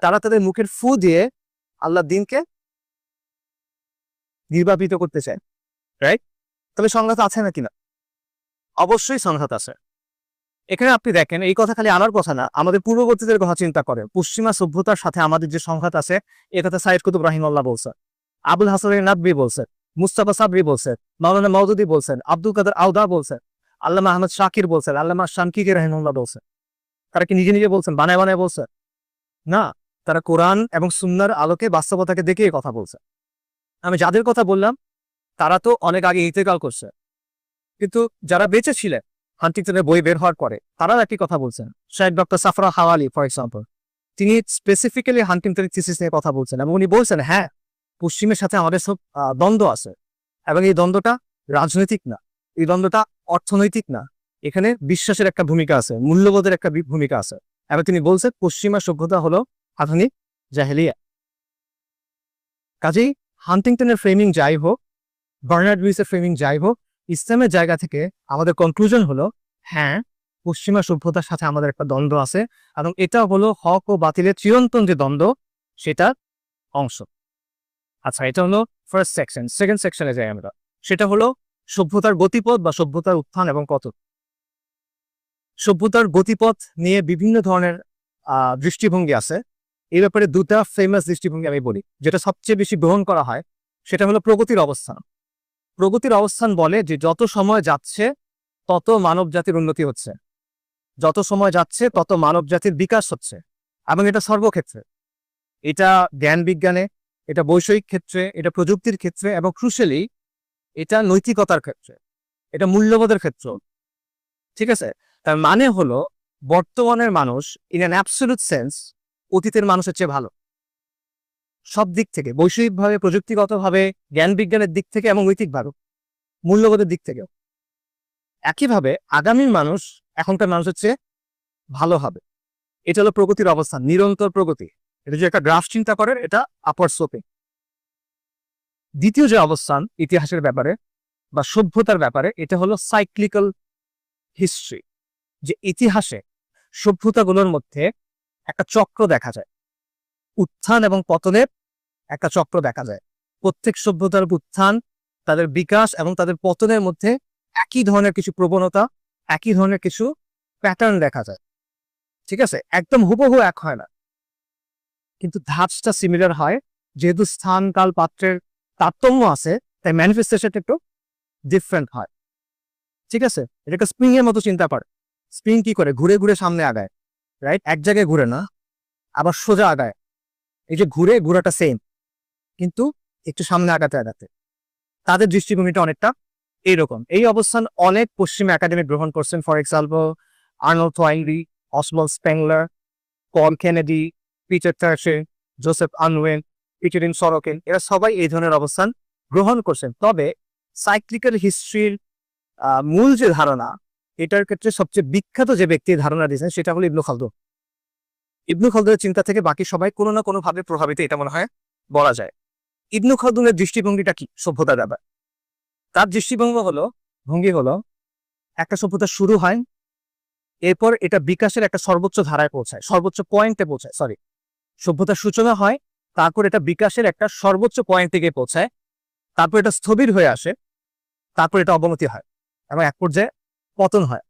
Speaker 1: তারা তাদের মুখের ফু দিয়ে আল্লাহর দ্বীনকে নির্বাপিত করতে চায়, রাইট? তবে সংঘাত আছে নাকি না? অবশ্যই সংঘাত আছে। এখানে আপনি দেখেন, এই কথা খালি আমার কথা না, আমাদের পূর্ববর্তীদের কথা চিন্তা করে পশ্চিমা সভ্যতার সাথে আমাদের যে সংঘাত আছে, এ কথা সাইয়েদ কুতুব রাহিমাহুল্লাহ বলছেন, আবুল হাসান নাদভী বলছেন, মুস্তাফা সাবরি বলছেন, মাওলানা মওদুদী বলছেন, আব্দুল কাদের আওদা বলছেন, আল্লামা আহমদ শাকির বলছেন, আল্লামা শানকিকি রাহিমাহুল্লাহ বলছেন। তারা কি নিজে নিজে বলছেন, বানায় বানায় বলছেন? না, তারা কোরআন এবং সুন্নাহর আলোকে বাস্তবতাকে দেখে এই কথা বলছে। আমি যাদের কথা বললাম তারা তো অনেক আগে ইন্তেকাল করছে, কিন্তু যারা বেঁচে ছিলেন হান্টিংটনের বই বের হওয়ার পরে, তারাও একই কথা বলছেন। Shahed doctor সাফরা Hawali for example, তিনি স্পেসিফিক্যালি হান্টিংটনের থিসিস নিয়ে কথা বলছেন এবং উনি বলছেন, হ্যাঁ, পশ্চিমের সাথে আমাদের সব দ্বন্দ্ব আছে, এবং এই দ্বন্দ্বটা রাজনৈতিক না, এই দ্বন্দ্বটা অর্থনৈতিক না, এখানে বিশ্বাসের একটা ভূমিকা আছে, মূল্যবোধের একটা ভূমিকা আছে। এবং তিনি বলছেন পশ্চিমা সভ্যতা হলো আধুনিক জাহেলিয়া। কাজেই হান্টিংটনের ফ্রেমিং যাই হোক, বার্নার্ড লুইসের ফ্রেমিং যাই হোক, ইসলামের জায়গা থেকে আমাদের কনক্লুশন হলো, হ্যাঁ, পশ্চিমা সভ্যতার সাথে আমাদের একটা দ্বন্দ্ব আছে, এবং এটা হলো হক ও বাতিলের চিরন্তন যে দ্বন্দ্ব, সেটার অংশ। আচ্ছা, এটা হলো ফার্স্ট সেকশন। সেকেন্ড সেকশনে যাই আমরা, সেটা হলো সভ্যতার গতিপথ বা সভ্যতার উত্থান এবং পতন। সভ্যতার গতিপথ নিয়ে বিভিন্ন ধরনের দৃষ্টিভঙ্গি আছে। এই ব্যাপারে দুটা ফেমাস দৃষ্টিভঙ্গি আমি বলি, যেটা সবচেয়ে বেশি গ্রহণ করা হয়, সেটা হলো প্রগতির অবস্থান। প্রগতির অবস্থান বলে যে যত সময় যাচ্ছে তত মানব জাতির উন্নতি হচ্ছে, যত সময় যাচ্ছে তত মানব জাতির বিকাশ হচ্ছে, এবং এটা সর্বক্ষেত্রে। এটা জ্ঞান বিজ্ঞানে, এটা বৈষয়িক ক্ষেত্রে, এটা প্রযুক্তির ক্ষেত্রে, এবং ক্রুশালি এটা নৈতিকতার ক্ষেত্রে, এটা মূল্যবোধের ক্ষেত্র। ঠিক আছে? তার মানে হলো বর্তমানের মানুষ ইন অ্যান অ্যাবসলিউট সেন্স অতীতের মানুষের চেয়ে ভালো, সব দিক থেকে, বৈষয়িকভাবে, প্রযুক্তিগতভাবে, জ্ঞান বিজ্ঞানের দিক থেকে, এবং নৈতিকভাবে, মূল্যবোধের দিক থেকেও। একইভাবে আগামীর মানুষ এখনকার মানুষের চেয়ে ভালো হবে। এটা হলো প্রগতির অবস্থান, নিরন্তর প্রগতি। এটা যে একটা গ্রাফ চিন্তা করেন, এটা আপওয়ার্ড স্লোপিং। দ্বিতীয় যে অবস্থান ইতিহাসের ব্যাপারে বা সভ্যতার ব্যাপারে, এটা হলো সাইক্লিক্যাল হিস্ট্রি, যে ইতিহাসে সভ্যতাগুলোর মধ্যে একটা চক্র দেখা যায়, উত্থান এবং পতনের একটা চক্র দেখা যায়। প্রত্যেক সভ্যতার উত্থান, তাদের বিকাশ এবং তাদের পতনের মধ্যে একই ধরনের কিছু প্রবণতা, একই ধরনের কিছু প্যাটার্ন দেখা যায়। ঠিক আছে? একদম হুবহু এক হয় না, কিন্তু ধাঁচটা সিমিলার হয়। যেহেতু স্থান, কাল, পাত্রের তারতম্য আছে, তাই ম্যানিফেস্টেশনটা একটু ডিফারেন্ট হয়। ঠিক আছে? এটাকে স্প্রিং এর মতো চিন্তা করে। স্প্রিং কি করে, ঘুরে ঘুরে সামনে আগায়, রাইট? এক জায়গায় ঘুরে না, আবার সোজা আগায়। এই যে ঘুরে, ঘোরাটা সেম, কিন্তু একটু সামনে আগাতে আগাতে। তাদের দৃষ্টিভঙ্গিটা অনেকটা এইরকম। এই অবস্থান অনেক পশ্চিমা একাডেমি গ্রহণ করছেন। For example Arnold Toynbee, Oswald Spengler, Paul Kennedy, Peter টার্সে, জোসেফ আনওয়েন, পিটারিন সরোকিন, এরা সবাই এই ধরনের অবস্থান গ্রহণ করছেন। তবে সাইক্লিক্যাল হিস্ট্রির মূল যে ধারণা, এটার ক্ষেত্রে সবচেয়ে বিখ্যাত যে ব্যক্তি ধারণা দিয়েছেন সেটা হলো ইবনু খালদুন। ইবনু খালদুনের চিন্তা থেকে বাকি সবাই কোনো না কোনো ভাবে প্রভাবিত, এটা মনে হয় বলা যায়। ইবনু খালদুনের দৃষ্টিভঙ্গিটা কি সভ্যতার ব্যাপার? তার ভঙ্গি হলো একটা সভ্যতা শুরু হয়, এরপর এটা বিকাশের একটা সর্বোচ্চ ধারায় পৌঁছায়, সর্বোচ্চ পয়েন্টে পৌঁছায়। সভ্যতার সূচনা হয়, তারপর এটা বিকাশের একটা সর্বোচ্চ পয়েন্টে গিয়ে পৌঁছায়, তারপর এটা স্থবির হয়ে আসে, তারপর এটা অবনতি হয় এবং এক পর্যায়ে পতন হয়।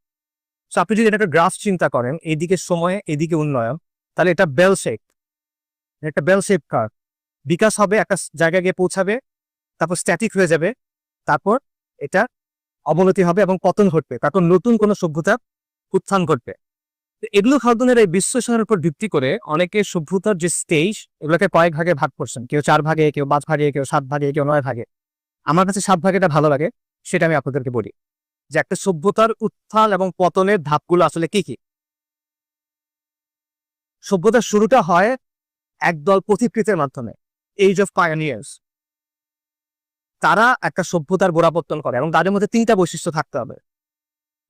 Speaker 1: আপনি যদি একটা গ্রাফ চিন্তা করেন, এইদিকে সময়ে এদিকে উন্নয়ন, তাহলে এটা বেল শেপ কার্ভ। বিকাশ হবে, একটা জায়গায় গিয়ে পৌঁছাবে, তারপর স্ট্যাটিক হয়ে যাবে, তারপর এটা অবনতি হবে এবং পতন ঘটবে, তারপর নতুন কোনো সভ্যতা উত্থান ঘটবে। ইবনু খালদুনের এই বিশ্লেষণের উপর ভিত্তি করে অনেকে সভ্যতার যে স্টেজ, এগুলোকে কয়েক ভাগে ভাগ করছেন। কেউ 4 ভাগে, কেউ 5 ভাগে, কেউ 7 ভাগে, কেউ 9 ভাগে। আমার কাছে 7 ভাগেটা ভালো লাগে, সেটা আমি আপনাদেরকে বলি যে একটা সভ্যতার উত্থান এবং পতনের ধাপগুলো আসলে কি কি। সভ্যতার শুরুটা হয় একদল পথিকৃতের মাধ্যমে, এজ অফ পায়োনিয়ার্স। তারা একটা সভ্যতার গোড়াপত্তন করে এবং তাদের মধ্যে 3টা বৈশিষ্ট্য থাকতে হবে।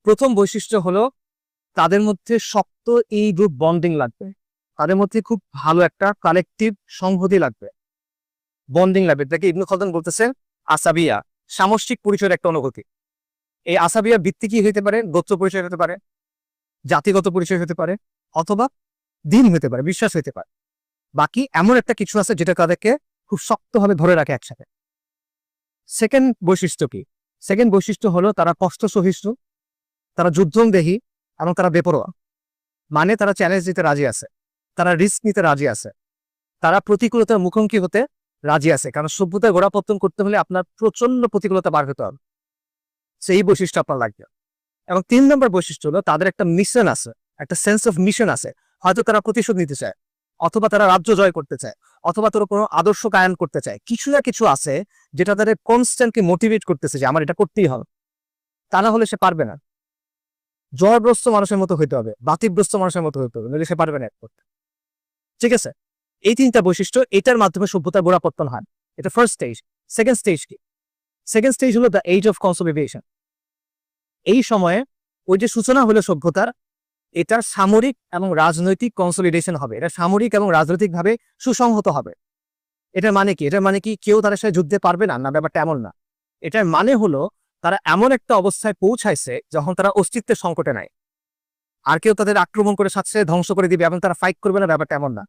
Speaker 1: প্রথম বৈশিষ্ট্য হলো তাদের মধ্যে শক্ত এই গ্রুপ বন্ডিং লাগবে, তাদের মধ্যে খুব ভালো একটা কালেকটিভ সংহতি লাগবে, বন্ডিং লাগবে। এটাকে ইবনু খালদুন বলতেছেন আসাবিয়া, সামষ্টিক পরিচয়ের একটা অনুভূতি। এই আসাবিয়া ভিত্তি কি হইতে পারে? গোত্র পরিচয় হতে পারে, জাতিগত পরিচয় হতে পারে, অথবা দিন হতে পারে, বিশ্বাস হইতে পারে। বাকি এমন একটা কিছু আছে যেটা তাদেরকে খুব শক্তভাবে ধরে রাখে একসাথে। সেকেন্ড বৈশিষ্ট্য কি? সেকেন্ড বৈশিষ্ট্য হলো তারা কষ্ট সহিষ্ণু, তারা যুদ্ধংদেহী এবং তারা বেপরোয়া। মানে তারা চ্যালেঞ্জ দিতে রাজি আছে, তারা রিস্ক নিতে রাজি আছে, তারা প্রতিকূলতার মুখোমুখি হতে রাজি আছে। কারণ সভ্যতার গোড়াপত্তন করতে হলে আপনার প্রচন্ড প্রতিকূলতা পার হতে হবে, সেই বৈশিষ্ট্য আপনার লাগবে। এবং 3 নম্বর বৈশিষ্ট্য হলো তাদের একটা মিশন আছে, একটা সেন্স অফ মিশন আছে। হয়তো তারা প্রতিশোধ নিতে চায়, অথবা তারা রাজ্য জয় করতে চায়, অথবা তারা কোনো আদর্শ কায়ন করতে চায়। কিছু না কিছু আছে যেটা তাদের কনস্ট্যান্টলি মোটিভেট করতেছে যে আমার এটা করতেই হবে, তা না হলে সে পারবে না। জয়গ্রস্ত মানুষের মতো হইতে হবে, বাতিগ্রস্ত মানুষের মতো হইতে হবে, নইলে সে পারবে না এক করতে। ঠিক আছে, এই 3টা বৈশিষ্ট্য, এটার মাধ্যমে সভ্যতার গোড়াপত্তন হয়। এটা ফার্স্ট স্টেজ। সেকেন্ড স্টেজ কি? সেকেন্ড স্টেজ হলো দ্য এজ অফ কনসলিডেশন। এই সময়ে ওই যে সূচনা হলো সভ্যতার, এটা সামরিক এবং রাজনৈতিক কনসলিডেশন হবে, এটা সামরিক এবং রাজনৈতিক ভাবে সুসংহত হবে। এটার মানে কি? এটার মানে কি কেউ তাদের সাথে যুদ্ধে পারবে না? না, ব্যাপারটা এমন না। এটার মানে হলো তারা এমন একটা অবস্থায় পৌঁছাইছে যখন তারা অস্তিত্বের সংকটে নাই, আর কেউ তাদের আক্রমণ করে সাথে সাথে ধ্বংস করে দিবে এবং তারা ফাইট করবে না, ব্যাপারটা এমন না।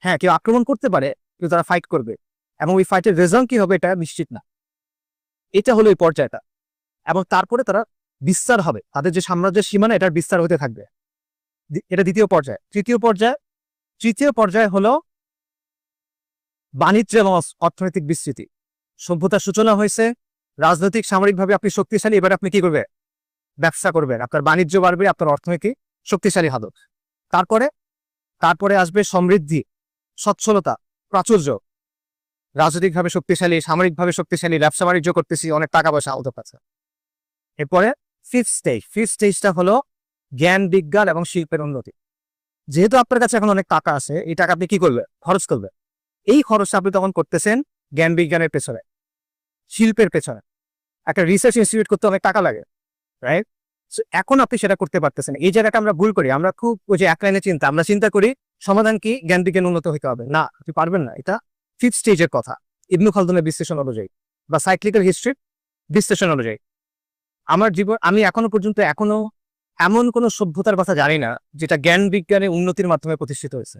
Speaker 1: হ্যাঁ, কেউ আক্রমণ করতে পারে, কিন্তু তারা ফাইট করবে এবং ওই ফাইটের রেজাল্ট কি হবে এটা নিশ্চিত না। এটা হলো এই পর্যায়টা। এবং তারপরে তারা বিস্তার হবে, তাদের যে সাম্রাজ্যের সীমানা, এটার বিস্তার হতে থাকবে। এটা দ্বিতীয় পর্যায়। তৃতীয় পর্যায় হলো বাণিজ্য এবং অর্থনৈতিক বিস্তৃতি। সভ্যতার সূচনা হয়েছে, রাজনৈতিক সামরিকভাবে আপনি শক্তিশালী, এবার আপনি কি করবে? ব্যবসা করবেন, আপনার বাণিজ্য বাড়বে, আপনার অর্থনীতি শক্তিশালী হবে। তারপরে আসবে সমৃদ্ধি, সচ্ছলতা, প্রাচুর্য। রাজনৈতিকভাবে শক্তিশালী, সামরিকভাবে শক্তিশালী, ব্যবসা বাণিজ্য করতেছি, অনেক টাকা পয়সা ওদের কাছে। এরপরে ফিফথ স্টেজটা হলো জ্ঞান, বিজ্ঞান এবং শিল্পের উন্নতি। যেহেতু আপনার কাছে এখন অনেক টাকা আছে, এই টাকা আপনি কি করবে? খরচ করবে। এই খরচটা আপনি তখন করতেছেন জ্ঞান বিজ্ঞানের পেছনে, শিল্পের পেছনে। একটা রিসার্চ ইনস্টিটিউট করতে অনেক টাকা লাগে, রাইট? এখন আপনি সেটা করতে পারতেছেন। এই জায়গাটা আমরা ভুল করি, আমরা খুব ওই যে এক লাইনে চিন্তা, আমরা চিন্তা করি সমাধান কি? জ্ঞান বিজ্ঞান উন্নত হইতে হবে। না, আপনি পারবেন না। এটা ফিফথ স্টেজের কথা ইবনু খালদুনের বিশ্লেষণ অনুযায়ী বা সাইক্লিক্যাল হিস্ট্রির বিশ্লেষণ অনুযায়ী। আমি এখনো পর্যন্ত এমন কোন সভ্যতার কথা জানি না যেটা জ্ঞান বিজ্ঞানের উন্নতির মাধ্যমে প্রতিষ্ঠিত হয়েছে।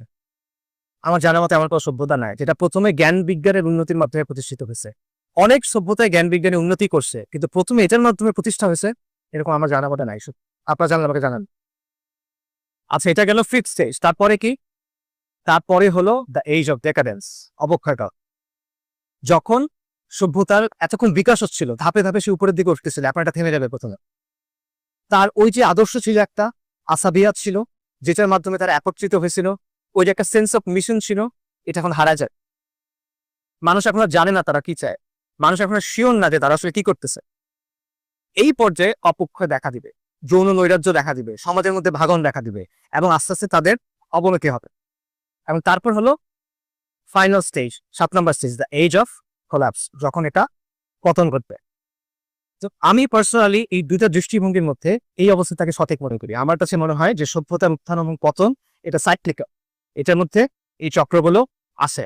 Speaker 1: আমার জানার মতো এমন কোনো সভ্যতা নাই যেটা প্রথমে জ্ঞান বিজ্ঞানের উন্নতির মাধ্যমে প্রতিষ্ঠিত হয়েছে। অনেক সভ্যতায় জ্ঞান বিজ্ঞানের উন্নতি করছে, কিন্তু প্রথমে এটার মাধ্যমে প্রতিষ্ঠা হয়েছে এরকম আমার জানার মতো নাই। আপনারা জানলে আমাকে জানান। আচ্ছা, এটা গেল ফিফথ স্টেজ। তারপরে কি? তারপরে হলো দ্য এজ অফ ডেকাডেন্স, অবক্ষয়কাল। যখন সভ্যতার এতক্ষণ বিকাশ হচ্ছিল, ধাপে ধাপে সে উপরের দিকে উঠতেছিল, এখন এটা থেমে যাবে প্রথমে। তার ওই যে আদর্শ ছিল একটা, আসাবিয়াত ছিল, যেটার মাধ্যমে তারা একত্রিত হয়েছিল, ওই যে একটা সেন্স অফ মিশন ছিল, এটা এখন হারা যায়। মানুষ এখন আর জানে না তারা কি চায়, মানুষ এখন শিওর না যে তারা আসলে কি করতেছে। এই পর্যায়ে অপক্ষয় দেখা দিবে, যৌন নৈরাজ্য দেখা দিবে, সমাজের মধ্যে ভাগন দেখা দিবে, এবং আস্তে আস্তে তাদের অবনতি হবে। এবং তারপর হলো ফাইনাল স্টেজ, 7 নম্বর stage, the age of collapse, যখন এটা পতন ঘটবে। তো আমি পার্সোনালি এই দুইটা দৃষ্টিভঙ্গির মধ্যে এই অবস্থাটাকে সঠিক মনে করি। আমার কাছে মনে হয় যে সভ্যতার উত্থান এবং পতন এটা সাইক্লিক্যাল, এটার মধ্যে এই চক্রগুলো আছে।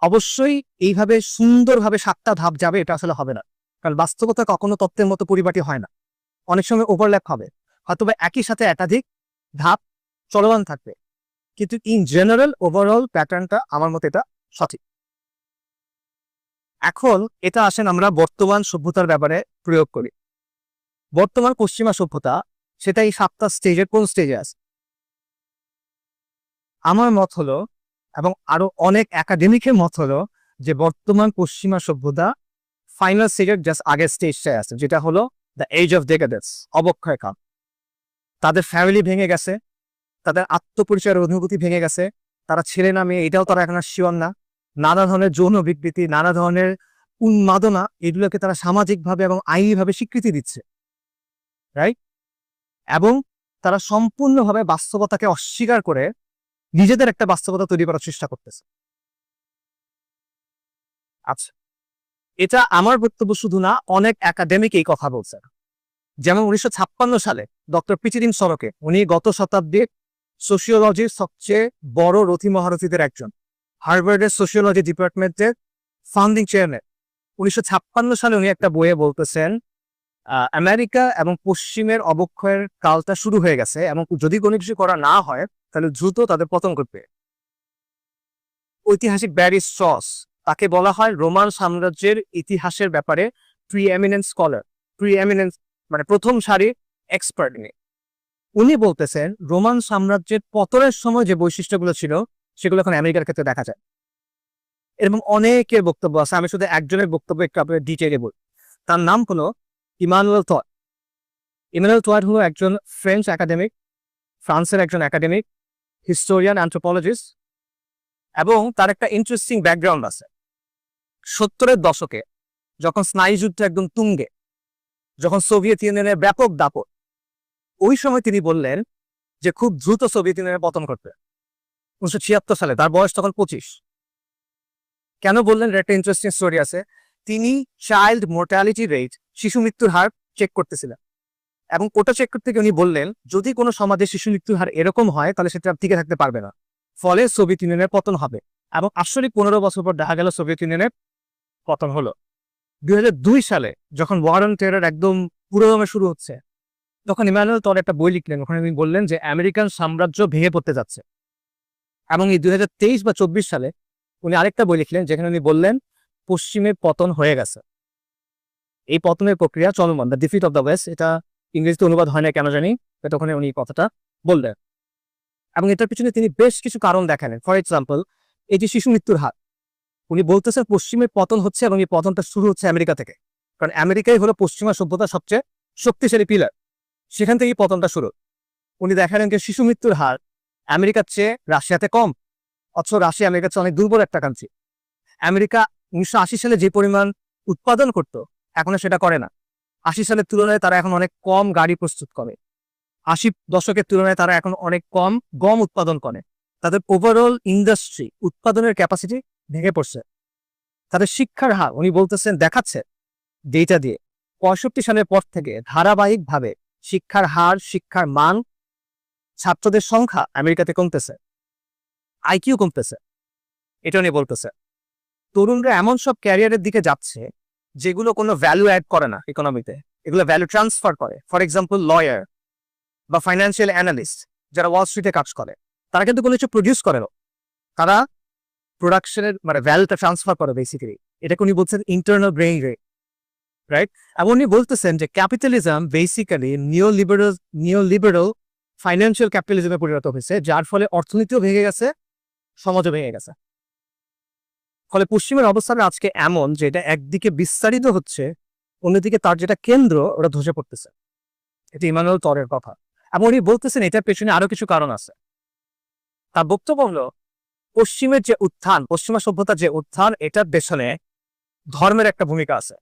Speaker 1: অবশ্যই এইভাবে সুন্দরভাবে 7টা ধাপ যাবে এটা আসলে হবে না, কারণ বাস্তবতা কখনো তত্ত্বের মতো পরিপাটি হয় না। অনেক সময় ওভারল্যাপ হবে, হয়তোবা একই সাথে একাধিক ধাপ চলমান থাকবে, কিন্তু ইন জেনারেল ওভারঅল প্যাটার্নটা আমার মতে এটা সঠিক। এখন এটা আসেন আমরা বর্তমান সভ্যতার ব্যাপারে প্রয়োগ করি। বর্তমান পশ্চিমা সভ্যতা সেটা এই 7টা স্টেজের কোন স্টেজে আছে? আমার মত হলো, এবং আরো অনেক একাডেমিকের মত হলো, যে বর্তমান পশ্চিমা সভ্যতা ফাইনাল স্টেজের জাস্ট আগের স্টেজটায় আছে, যেটা হলো দ্য এজ অফ ডেকাডেন্স, অবক্ষয় কাল। তাদের ফ্যামিলি ভেঙে গেছে, তাদের আত্মপরিচয়ের অনুভূতি ভেঙে গেছে, তারা ছেলে না মেয়ে এটাও তারা এখন আর শিওর না। নানা ধরনের যৌন বিকৃতি, নানা ধরনের উন্মাদনা, এগুলোকে তারা সামাজিকভাবে এবং আইনিভাবে স্বীকৃতি দিচ্ছে, রাইট? এবং তারা সম্পূর্ণভাবে বাস্তবতাকে অস্বীকার করে নিজেদের একটা বাস্তবতা তৈরি করার চেষ্টা করতেছে। আচ্ছা, এটা আমার বক্তব্য শুধু না, অনেক একাডেমিক এই কথা বলছে। যেমন 1956 সালে ডক্টর পিচিদিন সরকে, উনি গত শতাব্দীর সোশিওলজির সবচেয়ে বড় রথী মহারথীদের একজন, হার্ভার্ডের সোশিওলজি ডিপার্টমেন্টের ফাউন্ডিং চেয়ারম্যান। 1956 সালে উনি একটা বইয়ে বলতেছেন আমেরিকা এবং পশ্চিমের অবক্ষয়ের কালটা শুরু হয়ে গেছে, এবং যদি কোনো কিছু করা না হয় তাহলে দ্রুত তাদের পতন করবে। ঐতিহাসিক ব্যারি স্ট্রস, তাকে বলা হয় রোমান সাম্রাজ্যের ইতিহাসের ব্যাপারে প্রিএমিনেন্ট স্কলার, প্রিএমিনেন্ট মানে প্রথম সারির এক্সপার্ট। উনি বলতেছেন রোমান সাম্রাজ্যের পতনের সময় যে বৈশিষ্ট্যগুলো ছিল সেগুলো এখন আমেরিকার ক্ষেত্রে দেখা যায়। এরকম অনেকের বক্তব্য আছে, আমি শুধু একজনের বক্তব্য একটু আপনাদের ডিটেইলে বলি। তার নাম হলো ইমানুয়েল টয়। ইমানুয়েল টয় হলো একজন ফ্রেঞ্চ একাডেমিক, ফ্রান্সের একজন একাডেমিক, হিস্টোরিয়ান, অ্যানথ্রোপোলজিস্ট, এবং তার একটা ইন্টারেস্টিং ব্যাকগ্রাউন্ড আছে। 70-এর দশকে যখন স্নায়ুযুদ্ধ একদম তুঙ্গে, যখন সোভিয়েত ইউনিয়নের ব্যাপক দাপট, ওই সময় তিনি বললেন যে খুব দ্রুত সোভিয়েত ইউনিয়নের পতন করবে। 1976 সালে, তার বয়স তখন 25। কেন বললেন? একটা ইন্টারেস্টিং স্টোরি আছে। তিনি চাইল্ড মোর্টালিটি রেট, শিশু মৃত্যুর হার চেক করতেছিলেন, এবং ওটা চেক করতে গিয়ে উনি বললেন যদি কোনো সমাজে শিশু মৃত্যুর হার এরকম হয় তাহলে সেটা টিকে থাকতে পারবে না, ফলে সোভিয়েত ইউনিয়নের পতন হবে। এবং আসলে 15 বছর পর দেখা গেল সোভিয়েত ইউনিয়নের পতন হলো। 2002 সালে যখন ওয়ার অন টেরর একদম পুরোদমে শুরু হচ্ছে, তখন ইমানুয়েল টয় একটা বই লিখলেন, ওখানে তিনি বললেন যে আমেরিকান সাম্রাজ্য ভেঙে পড়তে যাচ্ছে। এবং এই 2023 বা 24 সালে উনি আরেকটা বই লিখলেন, যেখানে উনি বললেন পশ্চিমের পতন হয়ে গেছে, এই পতনের প্রক্রিয়া চলমান, the defeat of the West. এটা ইংরেজিতে অনুবাদ হয় না কেন জানি, এটা ওখানে উনি কথাটা বললেন। এবং এটার পিছনে তিনি বেশ কিছু কারণ দেখালেন। ফর এক্সাম্পল, এই যে শিশু মৃত্যুর হার, উনি বলতেছেন পশ্চিমের পতন হচ্ছে, এবং এই পতনটা শুরু হচ্ছে আমেরিকা থেকে, কারণ আমেরিকাই হলো পশ্চিমা সভ্যতার সবচেয়ে শক্তিশালী পিলার, সেখান থেকেই পতনটা শুরু। উনি দেখালেন যে শিশু মৃত্যুর হার আমেরিকার চেয়ে রাশিয়াতে কম, অথচ রাশিয়া আমেরিকার চেয়ে অনেক দুর্বল একটা কান্ট্রি। আমেরিকা 1980 সালে যে পরিমাণ উৎপাদন করত, এখন সেটা করে না। 80 সালের তুলনায় তারা এখন অনেক কম গাড়ি প্রস্তুত করে, 80 দশকের তুলনায় তারা এখন অনেক কম গম উৎপাদন করে। তাদের ওভারঅল ইন্ডাস্ট্রি উৎপাদনের ক্যাপাসিটি ভেঙে পড়ছে। তাদের শিক্ষার হার, উনি বলতেছেন, দেখাচ্ছে ডেটা দিয়ে 65 সালের পর থেকে ধারাবাহিকভাবে শিক্ষার হার, শিক্ষার মান, ছাত্রদের সংখ্যা আমেরিকাতে কমতেছে, আইকিউ কমতেছে। এটা উনি বলতেছে তরুণরা এমন সব ক্যারিয়ারের দিকে যাচ্ছে যেগুলো কোনো ভ্যালু অ্যাড করে না ইকোনমিতে, এগুলো ভ্যালু ট্রান্সফার করে। ফর এক্সাম্পল, লয়ার বা ফাইন্যান্সিয়াল অ্যানালিস্ট যারা ওয়াল স্ট্রিটে কাজ করে, তারা কিন্তু কোনো কিছু প্রডিউস করে না, তারা প্রোডাকশনের মানে ভ্যালুটা ট্রান্সফার করে বেসিক্যালি। এটাকে উনি বলছেন ইন্টারনাল ব্রেইন রেট, রাইট? এবং উনি বলতেছেন যে ক্যাপিটালিজম বেসিক্যালি নিওলিবারাল ফাইন্যান্সিয়াল ক্যাপিটালিজমে পরিণত হয়েছে, যার ফলে অর্থনীতিও ভেঙে গেছে, সমাজও ভেঙে গেছে। ফলে পশ্চিমের অবস্থাটা আজকে এমন যে এটা একদিকে বিস্তারিত হচ্ছে, অন্যদিকে তার যেটা কেন্দ্র ওটা ধসে পড়তেছে। এটা ইমানুয়েল টয়ের কথা। এবং উনি বলতেছেন এটার পেছনে আরো কিছু কারণ আছে। তার বক্তব্য হলো পশ্চিমের যে উত্থান, পশ্চিমা সভ্যতার যে উত্থান, এটার পেছনে ধর্মের একটা ভূমিকা আছে,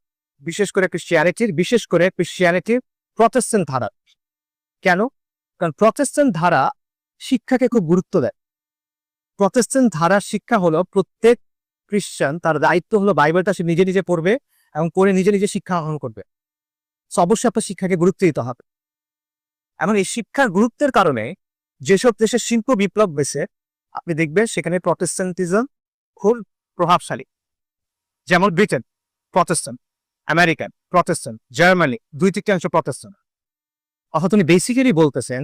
Speaker 1: বিশেষ করে ক্রিশ্চিয়ানিটির প্রটেস্ট্যান্ট ধারা। কেন? কারণ প্রটেস্ট্যান্ট ধারা শিক্ষাকে খুব গুরুত্ব দেয়। প্রটেস্ট্যান্ট ধারার শিক্ষা হলো প্রত্যেক খ্রিস্টান তার দায়িত্ব হলো বাইবেলটা সে নিজে নিজে পড়বে এবং পড়ে নিজে নিজে শিক্ষা গ্রহণ করবে। অবশ্যই আপনার শিক্ষাকে গুরুত্ব দিতে হবে। এবং এই শিক্ষার গুরুত্বের কারণে যেসব দেশের শিল্প বিপ্লব হয়েছে আপনি দেখবেন সেখানে প্রটেস্ট্যান্টিজম খুব প্রভাবশালী। যেমন Britain Protestant, American Protestant, Germany 2/3 Protestant. অর্থাৎ উনি বেসিক্যালি বলতেছেন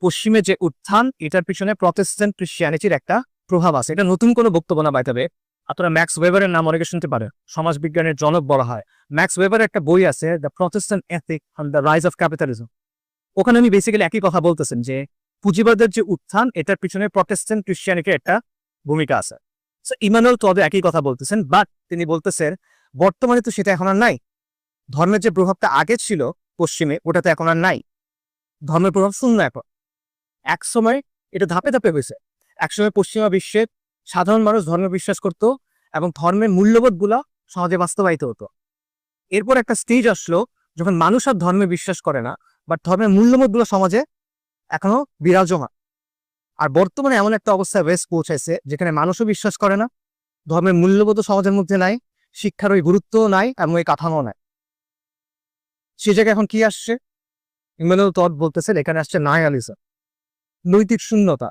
Speaker 1: পশ্চিমে যে উত্থান এটার পিছনে প্রটেস্ট্যান্ট ক্রিশ্চিয়ানিটির একটা প্রভাব আছে। এটা নতুন কোনো বক্তব্য না বাইতাবে। আপনারা ম্যাক্স ওয়েবারের নাম অনেকে শুনতে পারেন, সমাজবিজ্ঞানের জনক বলা হয়। ম্যাক্স ওয়েবারের একটা বই আছে the Protestant ethic on the rise of capitalism. ওখানে উনি বেসিক্যালি একই কথা বলতেছেন যে পুঁজিবাদের যে উত্থান এটার পিছনে প্রটেস্ট্যান্ট ক্রিশ্চিয়ানিটির একটা ভূমিকা আছে। ইমানুয়েল টড একই কথা বলতেছেন, বাট তিনি বলতেছেন বর্তমানে তো সেটা এখন আর নাই। ধর্মের যে প্রভাবটা আগে ছিল পশ্চিমে ওটা তো এখন আর নাই। ধর্মের প্রভাব শূন্য এখন। এক সময় এটা ধাপে ধাপে হয়েছে। একসময় পশ্চিমা বিশ্বের সাধারণ মানুষ ধর্মে বিশ্বাস করত এবং ধর্মের মূল্যবোধ গুলা সহজে বাস্তবায়িত হতো। এরপর একটা স্টেজ আসলো যখন মানুষ আর ধর্মে বিশ্বাস করে না, বাট ধর্মের মূল্যবোধ গুলো সমাজে এখনো বিরাজমান। আর বর্তমানে এমন একটা অবস্থায় পৌঁছাইছে যেখানে মানুষও বিশ্বাস করে না, ধর্মের মূল্যবোধ সমাজের মধ্যে নাই, শিক্ষার ওই গুরুত্বও নাই এবং ওই কাঠামো নাই। সে জায়গায় এখন কি আসছে? ইমানুয়েল টড বলতেছেন এখানে আসছে নায়ালিজম, নৈতিক শূন্যতা,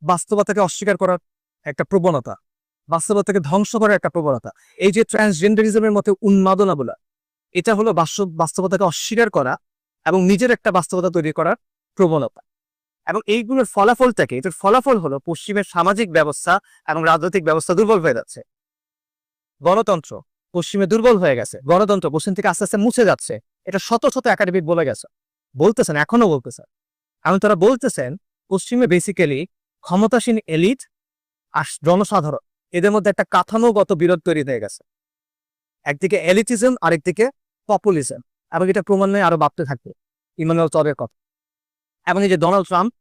Speaker 1: বাস্তবতাকে অস্বীকার করার একটা প্রবণতা, বাস্তবতাকে ধ্বংস করার একটা প্রবণতা। এই যে ট্রান্সজেন্ডারিজমের মতো উন্মাদনা বলা, এটা হলো বাস্তবতাকে অস্বীকার করা এবং নিজের একটা বাস্তবতা তৈরি করার প্রবণতা। এবং এইগুলোর ফলাফলটাকে, এটার ফলাফল হলো পশ্চিমের সামাজিক ব্যবস্থা এবং রাজনৈতিক ব্যবস্থা দুর্বল হয়ে যাচ্ছে। গণতন্ত্র পশ্চিমে দুর্বল হয়ে গেছে, গণতন্ত্র পশ্চিম থেকে আস্তে আস্তে মুছে যাচ্ছে। এটা শত শত একাডেমিক বলতেছেন, এখনো বলতেছেন। এবং তারা বলতেছেন পশ্চিমে বেসিক্যালি ক্ষমতাসীন এলিট আর জনসাধারণ এদের মধ্যে একটা কাঠামোগত বিরোধ তৈরি হয়ে গেছে। একদিকে এলিটিজম, আরেকদিকে পপুলিজম, এবং এটা ক্রমান্বয়ে আরো বাড়তে থাকবে। ইমানুয়েল টডের কথা। এবং এই যে ডোনাল্ড ট্রাম্প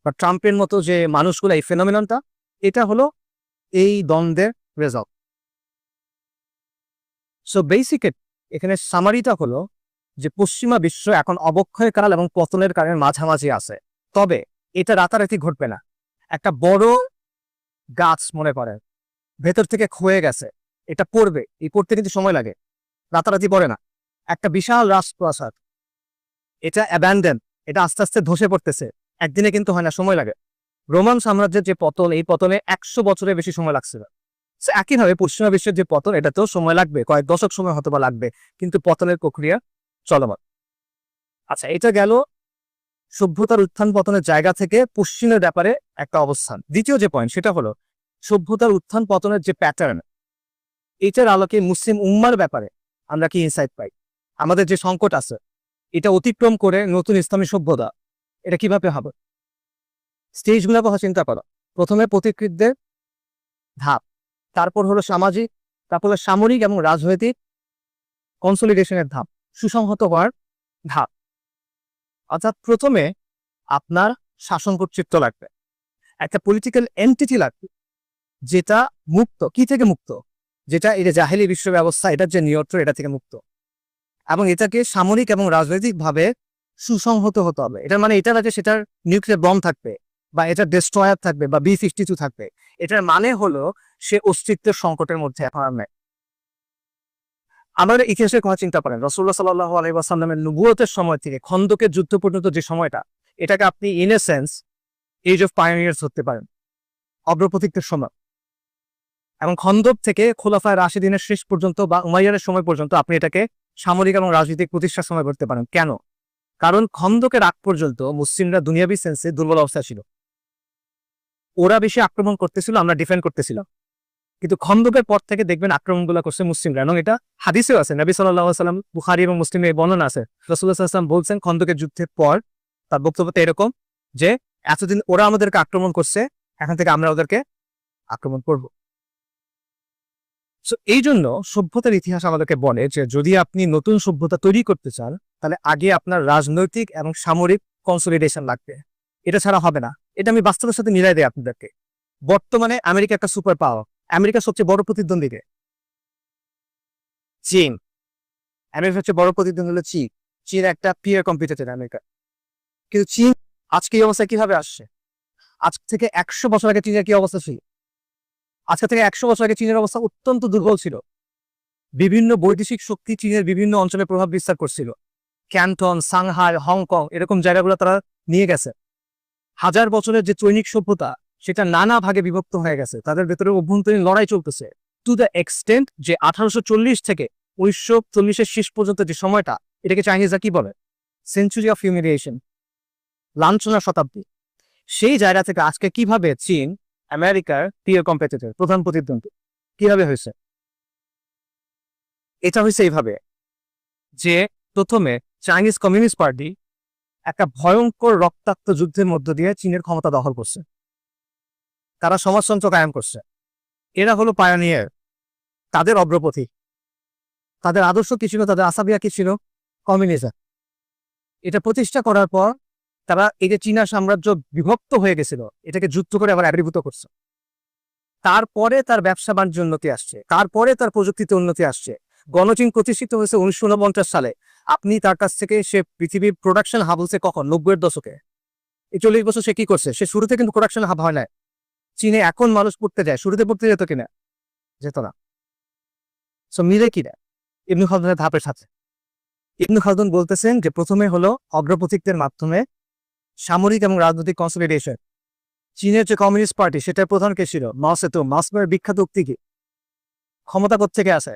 Speaker 1: বা ট্রাম্পের মতো যে মানুষগুলো, এই ফেনোমেননটা, এটা হলো এই দ্বন্দ্বের রেজাল্ট। সো বেসিক্যালি এখানে সামারিটা হলো যে পশ্চিমা বিশ্ব এখন অবক্ষয় কাল এবং পতনের কারণে মাঝামাঝি আছে। তবে এটা রাতারাতি ঘটবে না। একটা বড় গাছ মনে করেন ভেতর থেকে ক্ষয়ে গেছে, এটা পড়বে, এই পড়তে কিন্তু সময় লাগে, রাতারাতি পড়ে না। একটা বিশাল রাজপ্রাসাদ, এটা অ্যাবান্ডেন, এটা আস্তে আস্তে ধসে পড়তেছে, একদিনে কিন্তু হয় না, সময় লাগে। রোমান সাম্রাজ্যের যে পতন, এই পতনে 100 বছরের বেশি সময় লাগছিল। একইভাবে পশ্চিমা বিশ্বের যে পতন, এটাতেও সময় লাগবে, কয়েক দশক সময় হয়তো বা লাগবে, কিন্তু পতনের প্রক্রিয়া চলমান। আচ্ছা, এটা গেল সভ্যতার উত্থান পতনের জায়গা থেকে পশ্চিমের ব্যাপারে একটা অবস্থান। দ্বিতীয় যে পয়েন্ট সেটা হলো সভ্যতার উত্থান পতনের যে প্যাটার্ন, এটার আলোকে মুসলিম উম্মার ব্যাপারে আমরা কি ইনসাইট পাই? আমাদের যে সংকট আছে এটা অতিক্রম করে নতুন ইসলামী সভ্যতা, এটা কিভাবে হবে? স্টেজগুলোর কথা চিন্তা করো। প্রথমে পথিকৃতদের ধাপ, তারপর হলো সামাজিক, তারপর হলো সামরিক এবং রাজনৈতিক কনসলিডেশনের ধাপ, সুসংহত হওয়ার ধাপ। অর্থাৎ প্রথমে আপনার শাসন কর্তৃত্ব লাগবে, একটা পলিটিক্যাল এন্টিটি লাগবে যেটা মুক্ত। কি থেকে মুক্ত? যেটা এই যে জাহেলি বিশ্ব ব্যবস্থা, এটার যে নিয়ন্ত্রণ, এটা থেকে মুক্ত। এবং এটাকে সামরিক এবং রাজনৈতিক ভাবে সুসংহত হতে হবে। এটার মানে এটা না যে সেটার নিউক্লিয়ার বম থাকবে বা এটার ডেস্ট্রয়ার থাকবে বা B-52 থাকবে। এটার মানে হলো সে অস্তিত্বের সংকটের মধ্যে এখন আর নেই। আমাদের ইতিহাসের কথা চিন্তা করেন, রাসূলুল্লাহ সাল্লাল্লাহু আলাইহি ওয়াসাল্লামের নবুয়তের সময় থেকে খন্দকের যুদ্ধ পর্যন্ত যে সময়টা, এটাকে আপনি in a sense age of pioneers ধরতে পারেন, অগ্রপথিকদের সময়। এবং খন্দক থেকে খোলাফায়ে রাশিদিনের শেষ পর্যন্ত বা উমাইয়াদের সময় পর্যন্ত আপনি এটাকে সামরিক এবং রাজনৈতিক প্রতিষ্ঠার সময় করতে পারেন। কেন? কারণ খন্দকের আগ পর্যন্ত মুসলিমরা দুনিয়াবি সেন্সে দুর্বল অবস্থা ছিল। ওরা বেশি আক্রমণ করতেছিল, আমরা ডিফেন্ড করতেছিলাম। কিন্তু খন্দকের পর থেকে দেখবেন আক্রমণগুলো করছে মুসলিমরা, এবং এটা হাদিসেও আছে। নবী সাল্লাল্লাহু আলাইহি ওয়াসাল্লাম, বুখারী এবং মুসলিমে এই বর্ণনা আছে। রাসূলুল্লাহ সাল্লাল্লাহু আলাইহি ওয়াসাল্লাম বলছেন খন্দকের যুদ্ধের পর তার বক্তব্যটা এরকম যে এতদিন ওরা আমাদেরকে আক্রমণ করছে, এখন থেকে আমরা ওদেরকে আক্রমণ করব। এই জন্য সভ্যতার ইতিহাস আমাদেরকে বলে যে যদি আপনি নতুন সভ্যতা তৈরি করতে চান, তাহলে আগে আপনার রাজনৈতিক এবং সামরিক কনসলিডেশন লাগবে, এটা ছাড়া হবে না। এটা আমি বাস্তবের সাথে মিলাই দেই আপনাদেরকে। বর্তমানে আমেরিকা একটা সুপার পাওয়ার, আমেরিকার সবচেয়ে বড় প্রতিদ্বন্দ্বীকে চীন। আমেরিকার সবচেয়ে বড় প্রতিদ্বন্দ্বী হলো চীন। চীন একটা পিয়ার কম্পিটিটর আমেরিকা। কিন্তু চীন আজকে এই অবস্থায় কিভাবে আসছে? আজ থেকে 100 বছর আগে চীনের কি অবস্থা ছিল? আজকে থেকে 100 বছর আগে চীনের অবস্থা অত্যন্ত দুর্বল ছিল। বিভিন্ন বৈদেশিক শক্তি চীনের বিভিন্ন অঞ্চলে প্রভাব বিস্তার করছিল। ক্যান্টন, সাংহাই, হংকং এরকম জায়গাগুলো তারা নিয়ে গেছে। হাজার বছরের যে চৈনিক সভ্যতা সেটা নানা ভাগে বিভক্ত হয়ে গেছে, তাদের ভেতরে অভ্যন্তরীণ লড়াই চলতেছে টু দ্য এক্সটেন্ট যে 1840 থেকে 1940-এর শেষ পর্যন্ত যে সময়টা, এটাকে চাইনিজরা কি বলে? সেঞ্চুরি অফ হিউমিলিয়েশন, লাঞ্ছনার শতাব্দী। সেই জায়গা থেকে আজকে কিভাবে চীন আমেরিকার পিয়ার কম্পিটিটর, প্রধান প্রতিদ্বন্দ্বী কিভাবে হয়েছে? এটা হয়েছে এইভাবে যে প্রথমে চাইনিজ কমিউনিস্ট পার্টি একটা ভয়ঙ্কর রক্তাক্ত যুদ্ধের মধ্য দিয়ে চীনের ক্ষমতা দখল করছে। তারা সমাজতন্ত্র কায়েম করছে। এরা হলো পায়োনিয়ার, তাদের অগ্রপথী। তাদের আদর্শ কি ছিল? তাদের আসাবিয়া কি ছিল? কমিউনিজম। এটা প্রতিষ্ঠা করার পর তারা এই যে চীনা সাম্রাজ্য বিভক্ত হয়ে গেছিল, এটাকে যুদ্ধ করে আবার একীভূত করছে। তারপরে তার ব্যবসা বাণিজ্য উন্নতি আসছে, তারপরে তার প্রযুক্তিতে উন্নতি আসছে। গণচীন প্রতিষ্ঠিত হয়েছে 1949 সালে। আপনি তার কাছ থেকে সে পৃথিবীর প্রোডাকশন হাব হচ্ছে কখন? 90-এর দশকে। এই 40 বছর সে কি করছে? সে শুরুতে কিন্তু প্রোডাকশন হাব হয় না। চীনে এখন মানুষ পড়তে যায়, শুরুতে পড়তে যেত কিনা? যেত না। সো মিলে কিনা ইবনে খালদুনের ধাপের সাথে? ইবনে খালদুন বলতেছেন যে প্রথমে হলো অগ্রপথিকদের মাধ্যমে সামরিক এবং রাজনৈতিক কনসলিডেশন। চীনের যে কমিউনিস্ট পার্টি সেটার প্রধান কে ছিল? মাও সেতুং। মাও সেতুংয়ের বিখ্যাত উক্তি কি? ক্ষমতা কোত্থেকে আসে?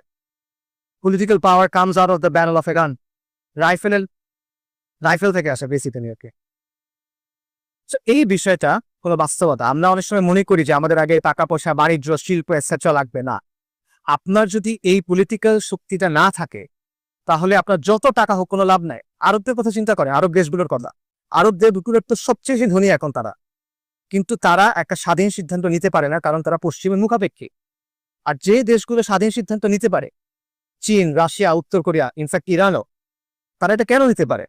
Speaker 1: Political power comes out of the barrel of a gun. Rifle থেকে আসে বেসিক্যালি। ওকে, এই বিষয়টা হলো বাস্তবতা। আমরা অনেক সময় মনে করি যে আমাদের আগে টাকা পয়সা, বাণিজ্য, শিল্প এটসেট্রা লাগবে না। আপনার যদি এই পলিটিক্যাল শক্তিটা না থাকে তাহলে আপনার যত টাকা হোক কোনো লাভ নাই। আরবদের কথা চিন্তা করে, আরব দেশগুলোর কথা। আরব দেশগুলোর তো সবচেয়ে বেশি ধনী এখন তারা, কিন্তু তারা একটা স্বাধীন সিদ্ধান্ত নিতে পারে না, কারণ তারা পশ্চিমের মুখাপেক্ষী। আর যে দেশগুলো স্বাধীন সিদ্ধান্ত নিতে পারে, চীন, রাশিয়া, উত্তর কোরিয়া, ইনফ্যাক্ট ইরানও, তারা এটা কেন নিতে পারে?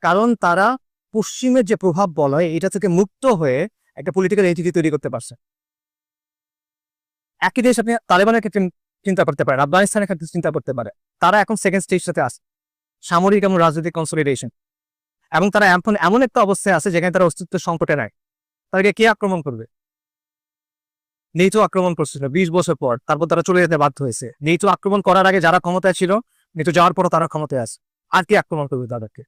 Speaker 1: কারণ তারা পশ্চিমের যে প্রভাব বলয় এটা থেকে মুক্ত হয়ে একটা পলিটিক্যাল এন্টিটি তৈরি করতে পারছে। একই দেশ আপনি তালেবানের ক্ষেত্রে চিন্তা করতে পারেন, আফগানিস্তানের ক্ষেত্রে চিন্তা করতে পারে। তারা এখন সেকেন্ড স্টেজটাতে আছে, সামরিক এবং রাজনৈতিক কনসলিডেশন। এবং তারা এখন এমন একটা অবস্থায় আছে যেখানে তারা অস্তিত্ব সংকটে নাই। তাদেরকে কে আক্রমণ করবে? নেটো আক্রমণ করছিল 20 বছর পর, তারপর তারা চলে যেতে বাধ্য হয়েছে। নেটো আক্রমণ করার আগে যারা ক্ষমতায় ছিল, নেটো যাওয়ার পরও তারা ক্ষমতায় আছে। আর কি আক্রমণ করবে তাদেরকে?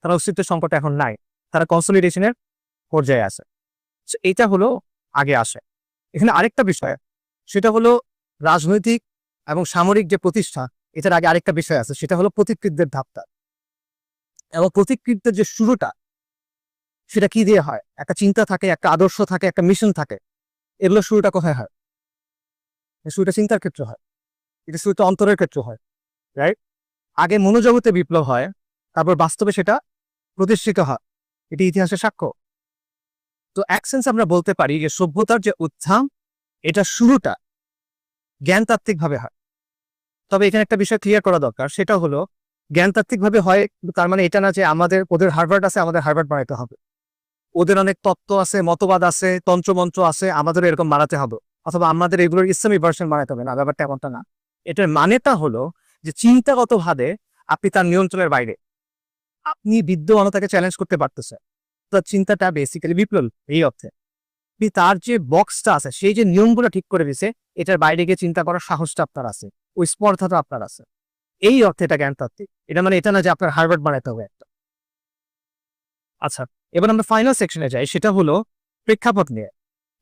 Speaker 1: তারা অস্তিত্বের সংকট এখন নাই, তারা কনসলিডেশনের পর্যায়ে আছে। এইটা হলো আগে আসে। এখানে আরেকটা বিষয়, সেটা হলো রাজনৈতিক এবং সামরিক যে প্রতিষ্ঠা, এটার আগে আরেকটা বিষয় আছে, সেটা হলো প্রতিকৃতদের ধাপটা। এবং প্রতিকৃতের যে শুরুটা, সেটা কি দিয়ে হয়? একটা চিন্তা থাকে, একটা আদর্শ থাকে, একটা মিশন থাকে। এগুলো শুরুটা কোথায় হয়? শুরুটা চিন্তার ক্ষেত্রে হয়, এটা শুরুটা অন্তরের ক্ষেত্রে হয়, রাইট? আগে মনোজগতে বিপ্লব হয়, তারপর বাস্তবে সেটা প্রতিষ্ঠিত হয়। এটি ইতিহাসের সাক্ষ্য। তো এক সেন্স আমরা বলতে পারি যে সভ্যতার যে উত্থান, এটা শুরুটা জ্ঞানতাত্ত্বিক ভাবে হয়। তবে এখানে একটা বিষয় ক্লিয়ার করা দরকার, সেটা হলো জ্ঞানতাত্ত্বিক ভাবে হয়, তার মানে এটা না যে ওদের হার্ভার্ড আছে, আমাদের হার্ভার্ড বানাইতে হবে। ওদের অনেক তত্ত্ব আছে, মতবাদ আছে, তন্ত্রমন্ত্র আছে, আমাদের এরকম বানাতে হবে, অথবা আমাদের এগুলোর ইসলামী ভার্সন বানাতে হবে না। ব্যাপারটা এমনটা না। এটার মানেটা হলো যে চিন্তাগত ভাবে আপনি তার নিয়ন্ত্রণের বাইরে, আপনি বিদ্যমানতাকে চ্যালেঞ্জ করতে পারতেছে। তার চিন্তাটা বেসিক্যালি বিপ্লব এই অর্থে। তার যে বক্সটা আছে, সেই যে নিয়মগুলো ঠিক করে দিছে, এটার বাইরে গিয়ে চিন্তা করার সাহসটা আপনার আছে, ওই স্পর্ধাটা আপনার আছে। এই অর্থে এটা জ্ঞানতাত্ত্বিক। এটা মানে এটা না যে আপনার হার্ভার্ড বানাতে হবে একটা। আচ্ছা, এবার আমরা ফাইনাল সেকশনে যাই, সেটা হলো প্রেক্ষাপট নিয়ে।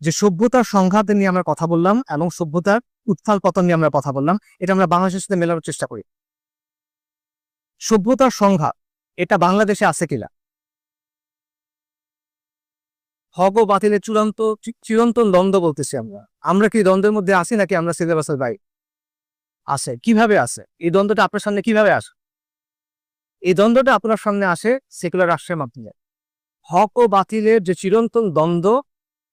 Speaker 1: যে সভ্যতার সংঘাত নিয়ে আমরা কথা বললাম এবং সভ্যতার উত্থান পতন নিয়ে আমরা কথা বললাম, এটা আমরা বাংলাদেশের সাথে মেলানোর চেষ্টা করি। সভ্যতার সংঘাত এটা বাংলাদেশে আছে কিনা? হক ও বাতিলের চিরন্তন দ্বন্দ্ব বলতেছি আমরা। আমরা কি দ্বন্দ্বের মধ্যে আছি নাকি আমরা সিলেবাসের বাইরে? আছে। কিভাবে আছে এই দ্বন্দ্বটা? আপনার সামনে কিভাবে আসে এই দ্বন্দ্বটা? আপনার সামনে আসে সেকুলার রাষ্ট্রের মাধ্যমে। হক ও বাতিলের যে চিরন্তন দ্বন্দ্ব,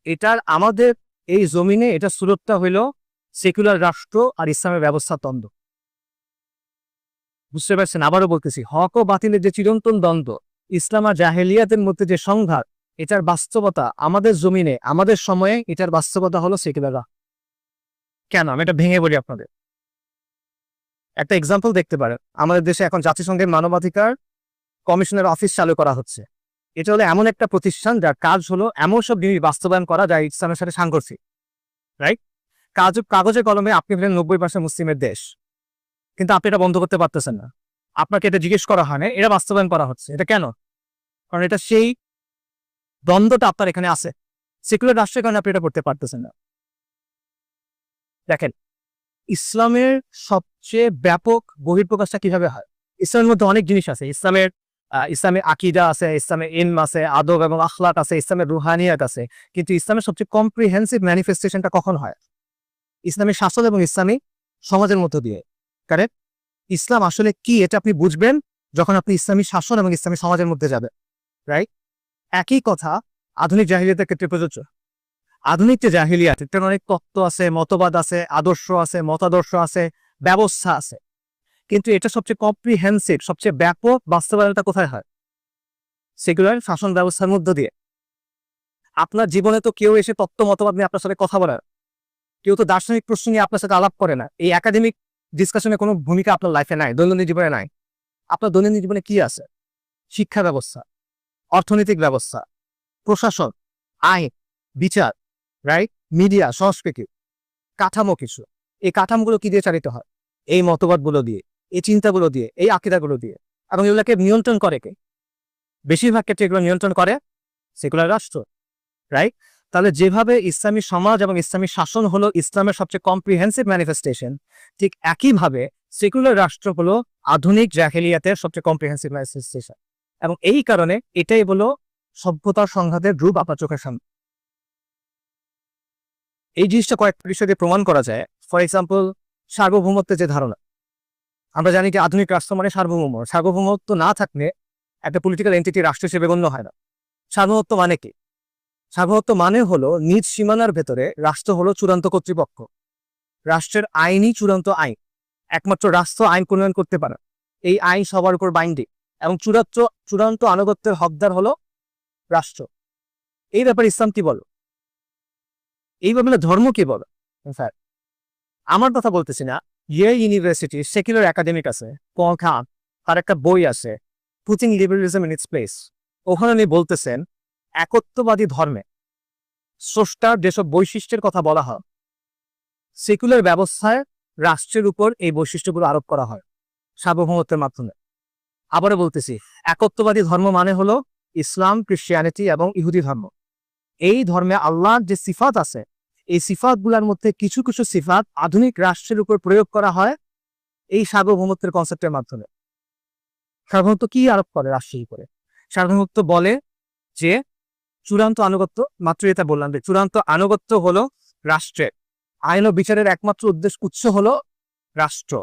Speaker 1: এটার আমাদের এই জমিনে এটা সুরতটা হইল সেকুলার রাষ্ট্র আর ইসলামের ব্যবস্থার দ্বন্দ্ব। বুঝতে পারছেন? আবারও বলতেছি, হক ও বাতিলের যে চিরন্তন দ্বন্দ্ব, ইসলাম আর জাহেলিয়াতের মধ্যে যে সংঘাত, এটার বাস্তবতা আমাদের জমিনে আমাদের সময়ে এটার বাস্তবতা হলো সেকুলাররা। কেন আমি এটা ভেঙে বলি আপনাদের। একটা এক্সাম্পল দেখতে পারেন, আমাদের দেশে এখন জাতিসংঘের মানবাধিকার কমিশনের অফিস চালু করা হচ্ছে। এটা হলো এমন একটা প্রতিষ্ঠান যার কাজ হলো এমন সব জিনিস বাস্তবায়ন করা যা ইসলামের সাথে সাংঘর্ষিক, রাইট? কাগজে কলমে আপনি বলেন 90% মুসলিমের দেশ, কিন্তু আপনি এটা বন্ধ করতে পারতেছেন না। আপনাকে এটা জিজ্ঞেস করা হয় না, এটা বাস্তবায়ন করা হচ্ছে। এটা কেন? কারণ এটা সেই দ্বন্দ্বটা আপনার এখানে আছে। সেকুলার রাষ্ট্রের কারণে আপনি এটা করতে পারতেছেন না। দেখেন, ইসলামের সবচেয়ে ব্যাপক বহিঃপ্রকাশটা কিভাবে হয়? ইসলামের মধ্যে অনেক জিনিস আছে। ইসলামের আকিদা আছে, ইসলামের ইলম আছে, আদব এবং আখলাক আছে, ইসলামের রুহানিয়াত আছে। কিন্তু ইসলামের সবচেয়ে কম্প্রিহেন্সিভ ম্যানিফেস্টেশনটা কখন হয়? ইসলামী শাসন এবং ইসলামী সমাজের মধ্য দিয়ে। কারেক্ট? ইসলাম আসলে কি এটা আপনি বুঝবেন যখন আপনি ইসলামী শাসন এবং ইসলামী সমাজের মধ্যে যাবেন, রাইট? একই কথা আধুনিক জাহিলিয়াতের ক্ষেত্রে প্রযোজ্য। আধুনিক যে জাহিলিয়াত, এটার অনেক তত্ত্ব আছে, মতবাদ আছে, আদর্শ আছে, মতাদর্শ আছে, ব্যবস্থা আছে, কিন্তু এটা সবচেয়ে কম্প্রিহেন্সিভ, সবচেয়ে ব্যাপক বাস্তবায়নটা কোথায় হয়? সেকুলার শাসন ব্যবস্থার মধ্য দিয়ে। আপনার জীবনে তো কেউ এসে তত্ত্ব মতবাদ নিয়ে আপনার সাথে কথা বলে না, কেউ তো দার্শনিক প্রশ্ন নিয়ে আপনার সাথে আলাপ করে না। এই একাডেমিক ডিসকাশনে কোনো ভূমিকা আপনার লাইফে নাই, দৈনন্দিন জীবনে নাই। আপনার দৈনন্দিন জীবনে কি আছে? শিক্ষা ব্যবস্থা, অর্থনৈতিক ব্যবস্থা, প্রশাসন, আইন, বিচার, রাইট, মিডিয়া, সংস্কৃতি, কাঠামো কিছু। এই কাঠামোগুলো কি দিয়ে চালিত হয়? এই মতবাদগুলো দিয়ে, এই চিন্তাগুলো দিয়ে, এই আকিদাগুলো দিয়ে। এবং এগুলোকে নিয়ন্ত্রণ করে কে? বেশিরভাগ ক্ষেত্রে এগুলো নিয়ন্ত্রণ করে সেকুলার রাষ্ট্র, রাইট? তাহলে যেভাবে ইসলামী সমাজ এবং ইসলামী শাসন হলো ইসলামের সবচেয়ে কম্প্রিহেন্সিভ ম্যানিফেস্টেশন, ঠিক একইভাবে সেকুলার রাষ্ট্র হলো আধুনিক জাহেলিয়াতের সবচেয়ে কম্প্রিহেন্সিভ ম্যানিফেস্টেশন। এবং এই কারণে এটাই হলো সভ্যতার সংঘাতের রূপ আপনার চোখের সামনে। এই জিনিসটা কয়েকটা বিষয় দিয়ে প্রমাণ করা যায়। ফর এক্সাম্পল, সার্বভৌমত্বের যে ধারণা, আমরা জানি যে আধুনিক রাষ্ট্র মানে সার্বভৌম। সার্বভৌমত্ব না থাকলে একটা পলিটিক্যাল এন্টিটি রাষ্ট্র হিসেবে গণ্য হয় না। সার্বভৌমত্ব মানে কি? সার্বভৌমত্ব মানে হলো নিজ সীমানার ভেতরে রাষ্ট্র হলো চূড়ান্ত কর্তৃপক্ষ, রাষ্ট্রের আইনই চূড়ান্ত আইন, একমাত্র রাষ্ট্র আইন প্রণয়ন করতে পারে, এই আইন সবার উপর বাইন্ডিং, এবং চূড়ান্ত আনুগত্যের হকদার হলো রাষ্ট্র। এই ব্যাপারে ইসলাম কি বলো? এই ব্যাপারে ধর্ম কি বলো? আমার কথা বলতেছি না, ইউনিভার্সিটি সেকুলার একাডেমিক আছে, খান, তার একটা বই আছে putting liberalism in it's place. ওখানে উনি বলতেছেন একত্ববাদী ধর্মে স্রষ্টার যেসব বৈশিষ্ট্যের কথা বলা হয়, সেকুলার ব্যবস্থায় রাষ্ট্রের উপর এই বৈশিষ্ট্যগুলো আরোপ করা হয় সার্বভৌমত্বের মাধ্যমে। আবারও বলতেছি, একত্ববাদী ধর্ম মানে হলো ইসলাম, ক্রিশ্চিয়ানিটি এবং ইহুদি ধর্ম। এই ধর্মে আল্লাহর যে সিফাত আছে, এই সিফাতগুলোর মধ্যে কিছু কিছু সিফাত আধুনিক রাষ্ট্রের উপর প্রয়োগ করা হয় এই সার্বভৌমত্বের কনসেপ্টের মাধ্যমে। সার্বভৌমত্ব কি আরোপ করে রাষ্ট্রের উপরে? সার্বভৌমত্ব বলে যে চূড়ান্ত আনুগত্য, মাত্র এটা বললাম যে চূড়ান্ত আনুগত্য হলো রাষ্ট্রের, আইন ও বিচারের একমাত্র উৎস হলো রাষ্ট্র,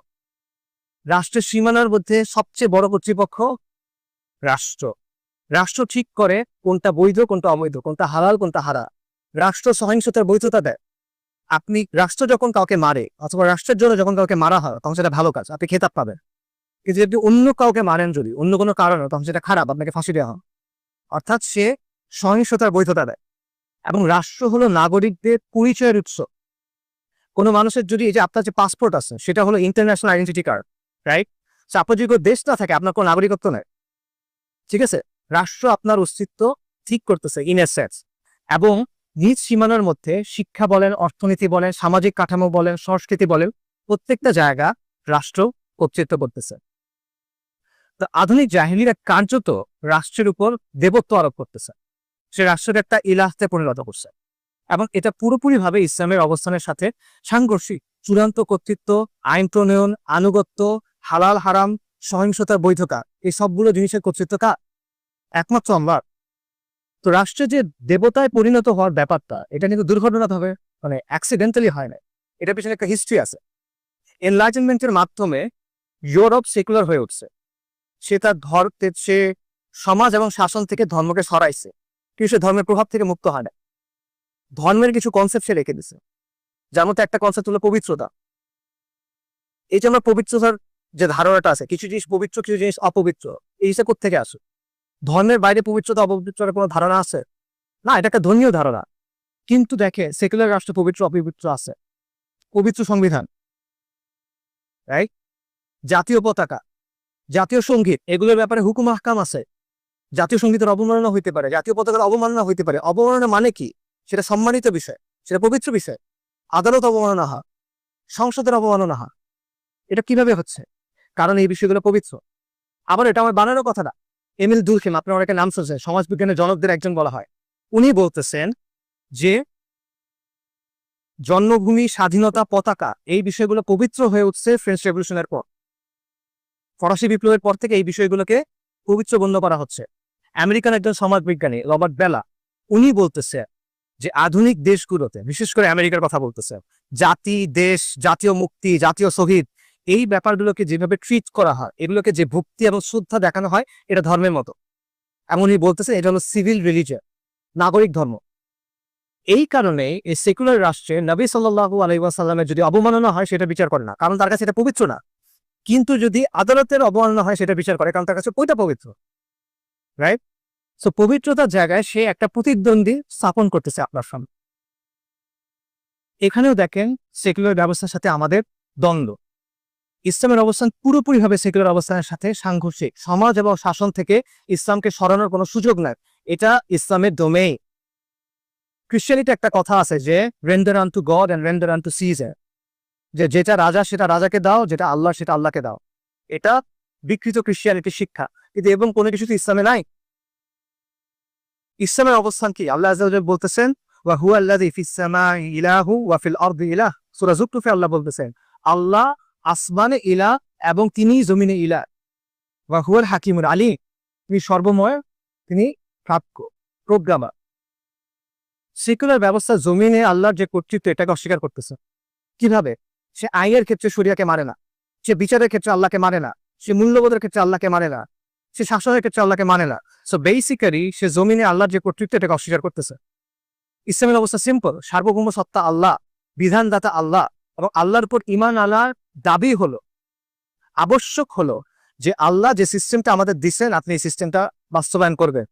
Speaker 1: রাষ্ট্রের সীমানার মধ্যে সবচেয়ে বড় কর্তৃপক্ষ রাষ্ট্র। রাষ্ট্র ঠিক করে কোনটা বৈধ, কোনটা অবৈধ, কোনটা হালাল, কোনটা হারাম। রাষ্ট্র সহিংসতার বৈধতা দেয়। আপনি রাষ্ট্র যখন কাউকে মারে অথবা রাষ্ট্রের জন্য যখন কাউকে মারা হয়, তখন সেটা ভালো কাজ, আপনি খেতাব পাবেন। কিন্তু যদি অন্য কাউকে মারেন, যদি অন্য কোনো কারণে, তখন সেটা খারাপ, আপনাকে ফাঁসি দেওয়া হয়। অর্থাৎ সে সহিংসতার বৈধতা দেয়। এবং রাষ্ট্র হলো নাগরিকদের পরিচয়ের উৎস। কোনো মানুষের যদি এই যে আপনার যে পাসপোর্ট আছে, সেটা হলো ইন্টারন্যাশনাল আইডেন্টিটি কার্ড, রাইট? আপনার যদি দেশ না থাকে, আপনার কোনো নাগরিকত্ব নেই, ঠিক আছে? রাষ্ট্র আপনার অস্তিত্ব ঠিক করতেছে ইন এ সেন্স। এবং নিজ সীমানার মধ্যে শিক্ষা বলেন, অর্থনীতি বলেন, সামাজিক কাঠামো বলেন, সংস্কৃতি বলেন, প্রত্যেকটা জায়গা রাষ্ট্র কর্তৃত্ব করতেছে। তো আধুনিক জাহিলিরা কার্যত রাষ্ট্রের উপর দেবত্ব আরোপ করতেছে, সে রাষ্ট্রের একটা ইলাহতে পরিণত করছে। এবং এটা পুরোপুরিভাবে ইসলামের অবস্থানের সাথে সাংঘর্ষিক। চূড়ান্ত কর্তৃত্ব, আইন প্রণয়ন, আনুগত্য, হালাল হারাম, সহিংসতার বৈধতা, এই সবগুলো জিনিসের কর্তৃত্ব কার? একমাত্র আল্লাহর। তো রাষ্ট্রে যে দেবতায় পরিণত হওয়ার ব্যাপারটা, এটা কিন্তু দুর্ঘটনাভাবে, মানে অ্যাক্সিডেন্টালি হয় না, এটার পিছনে একটা হিস্ট্রি আছে। এনলাইটেনমেন্টের মাধ্যমে ইউরোপ সেকুলার হয়ে উঠছে। সে সমাজ এবং শাসন থেকে ধর্মকে সরাইছে, কিন্তু সে ধর্মের প্রভাব থেকে মুক্ত হয় না। ধর্মের কিছু কনসেপ্ট সে রেখে দিছে, যার মধ্যে একটা কনসেপ্ট হলো পবিত্রতা। এই যে আমরা পবিত্রতার যে ধারণাটা আছে, কিছু জিনিস পবিত্র, কিছু জিনিস অপবিত্র, এই জিনিসটা কোথেকে আসে? ধর্মের বাইরে পবিত্রতা অপবিত্রতার কোনো ধারণা আছে? না, এটা একটা ধর্মীয় ধারণা। কিন্তু দেখে সেকুলার রাষ্ট্র পবিত্র অপবিত্র আছে। পবিত্র সংবিধান, রাইট? জাতীয় পতাকা, জাতীয় সঙ্গীত, এগুলোর ব্যাপারে হুকুম আহকাম আছে। জাতীয় সঙ্গীতের অবমাননা হইতে পারে, জাতীয় পতাকার অবমাননা হইতে পারে। অবমাননা মানে কি? সেটা সম্মানিত বিষয়, সেটা পবিত্র বিষয়। আদালত অবমাননা হয়, সংসদের অবমাননা হয়। এটা কিভাবে হচ্ছে? কারণ এই বিষয়গুলো পবিত্র। আবার এটা আমার বানানোর কথা না। এমিল দুলখিম, আপনার অনেকে নাম শুনছেন, সমাজবিজ্ঞানের জনকদের একজন বলা হয়। উনি বলতেছেন যে জন্মভূমি, স্বাধীনতা, পতাকা, এই বিষয়গুলো পবিত্র হয়ে উঠছে ফ্রেঞ্চ রেভলিউশনের পর। ফরাসি বিপ্লবের পর থেকে এই বিষয়গুলোকে পবিত্র গণ্য করা হচ্ছে। আমেরিকান একজন সমাজবিজ্ঞানী রবার্ট বেলা, উনি বলতেছে যে আধুনিক দেশগুলোতে, বিশেষ করে আমেরিকার কথা বলতেছে, জাতি, দেশ, জাতীয় মুক্তি, জাতীয় শহীদ, এই ব্যাপারগুলোকে যেভাবে ট্রিট করা হয়, এগুলোকে যে ভক্তি এবং শ্রদ্ধা দেখানো হয়, এটা ধর্মের মতো। এমনই বলতেছে এটা হলো সিভিল রিলিজিয়ন, নাগরিক ধর্ম। এই কারণে এই সেকুলার রাষ্ট্রে নবী সাল্লাল্লাহু আলাইহি ওয়াসাল্লামের যদি অবমাননা হয় সেটা বিচার করে না, কারণ তার কাছে এটা পবিত্র না। কিন্তু যদি আদালতের অবমাননা হয় সেটা বিচার করে, কারণ তার কাছে ওইটা পবিত্র, রাইট? সো পবিত্রতার জায়গায় সে একটা প্রতিদ্বন্দ্বী স্থাপন করতেছে আপনার সামনে। এখানেও দেখেন সেকুলার ব্যবস্থার সাথে আমাদের দ্বন্দ্ব। ইসলামের অবস্থান পুরোপুরিভাবে সেকুলার অবস্থানের সাথে সাংঘর্ষিক। সমাজ এবং শাসন থেকে ইসলামকে সরানোর কোনো সুযোগ নাই, এটা ইসলামের ডোমেইন। ক্রিশ্চিয়ানিটি একটা কথা আছে যে render unto God and render unto Caesar, যে যেটা রাজা সেটা রাজাকে দাও, যেটা আল্লাহ সেটা আল্লাহকে দাও। এটা বিকৃত ক্রিশ্চিয়ানিটির শিক্ষা, কিন্তু এবং কোনো কিছু তো ইসলামে নাই। ইসলামের অবস্থান কি? আল্লাহ আযজা ওয়া জাল্লা বলতেছেন ওয়া হুয়া আল্লাযী ফিস সামাই ইলাহু ওয়া ফিল আরদি ইলাহ। সূরা যুখরুফে আল্লাহ বলতেছেন আল্লাহ আসমানে ইলাহ এবং তিনি জমিনে ইলাহ। ওয়া হুয়াল হাকিমুল আলীম, তিনি সর্বময়, তিনি প্রাজ্ঞ, প্রজ্ঞাময়। সেকুলার ব্যবস্থা জমিনে আল্লাহর যে কর্তৃত্ব এটাকে অস্বীকার করতেছে। কিভাবে? সে আইনের ক্ষেত্রে শরিয়াকে মানে না, সে বিচারের ক্ষেত্রে আল্লাহকে মানে না, সে মূল্যবোধের ক্ষেত্রে আল্লাহকে মানে না, সে শাসনের ক্ষেত্রে আল্লাহকে মানে না। সো বেসিক্যালি সে জমিনে আল্লাহর যে কর্তৃত্ব এটাকে অস্বীকার করতেছে। ইসলামের অবস্থা সিম্পল, সার্বভৌম সত্তা আল্লাহ, বিধানদাতা আল্লাহ, এবং আল্লাহর উপর ঈমান আনার দাবি হলো, আবশ্যক হলো যে আল্লাহ যে সিস্টেমটা আমাদের দিচ্ছেন আপনি এই সিস্টেমটা বাস্তবায়ন করবেন।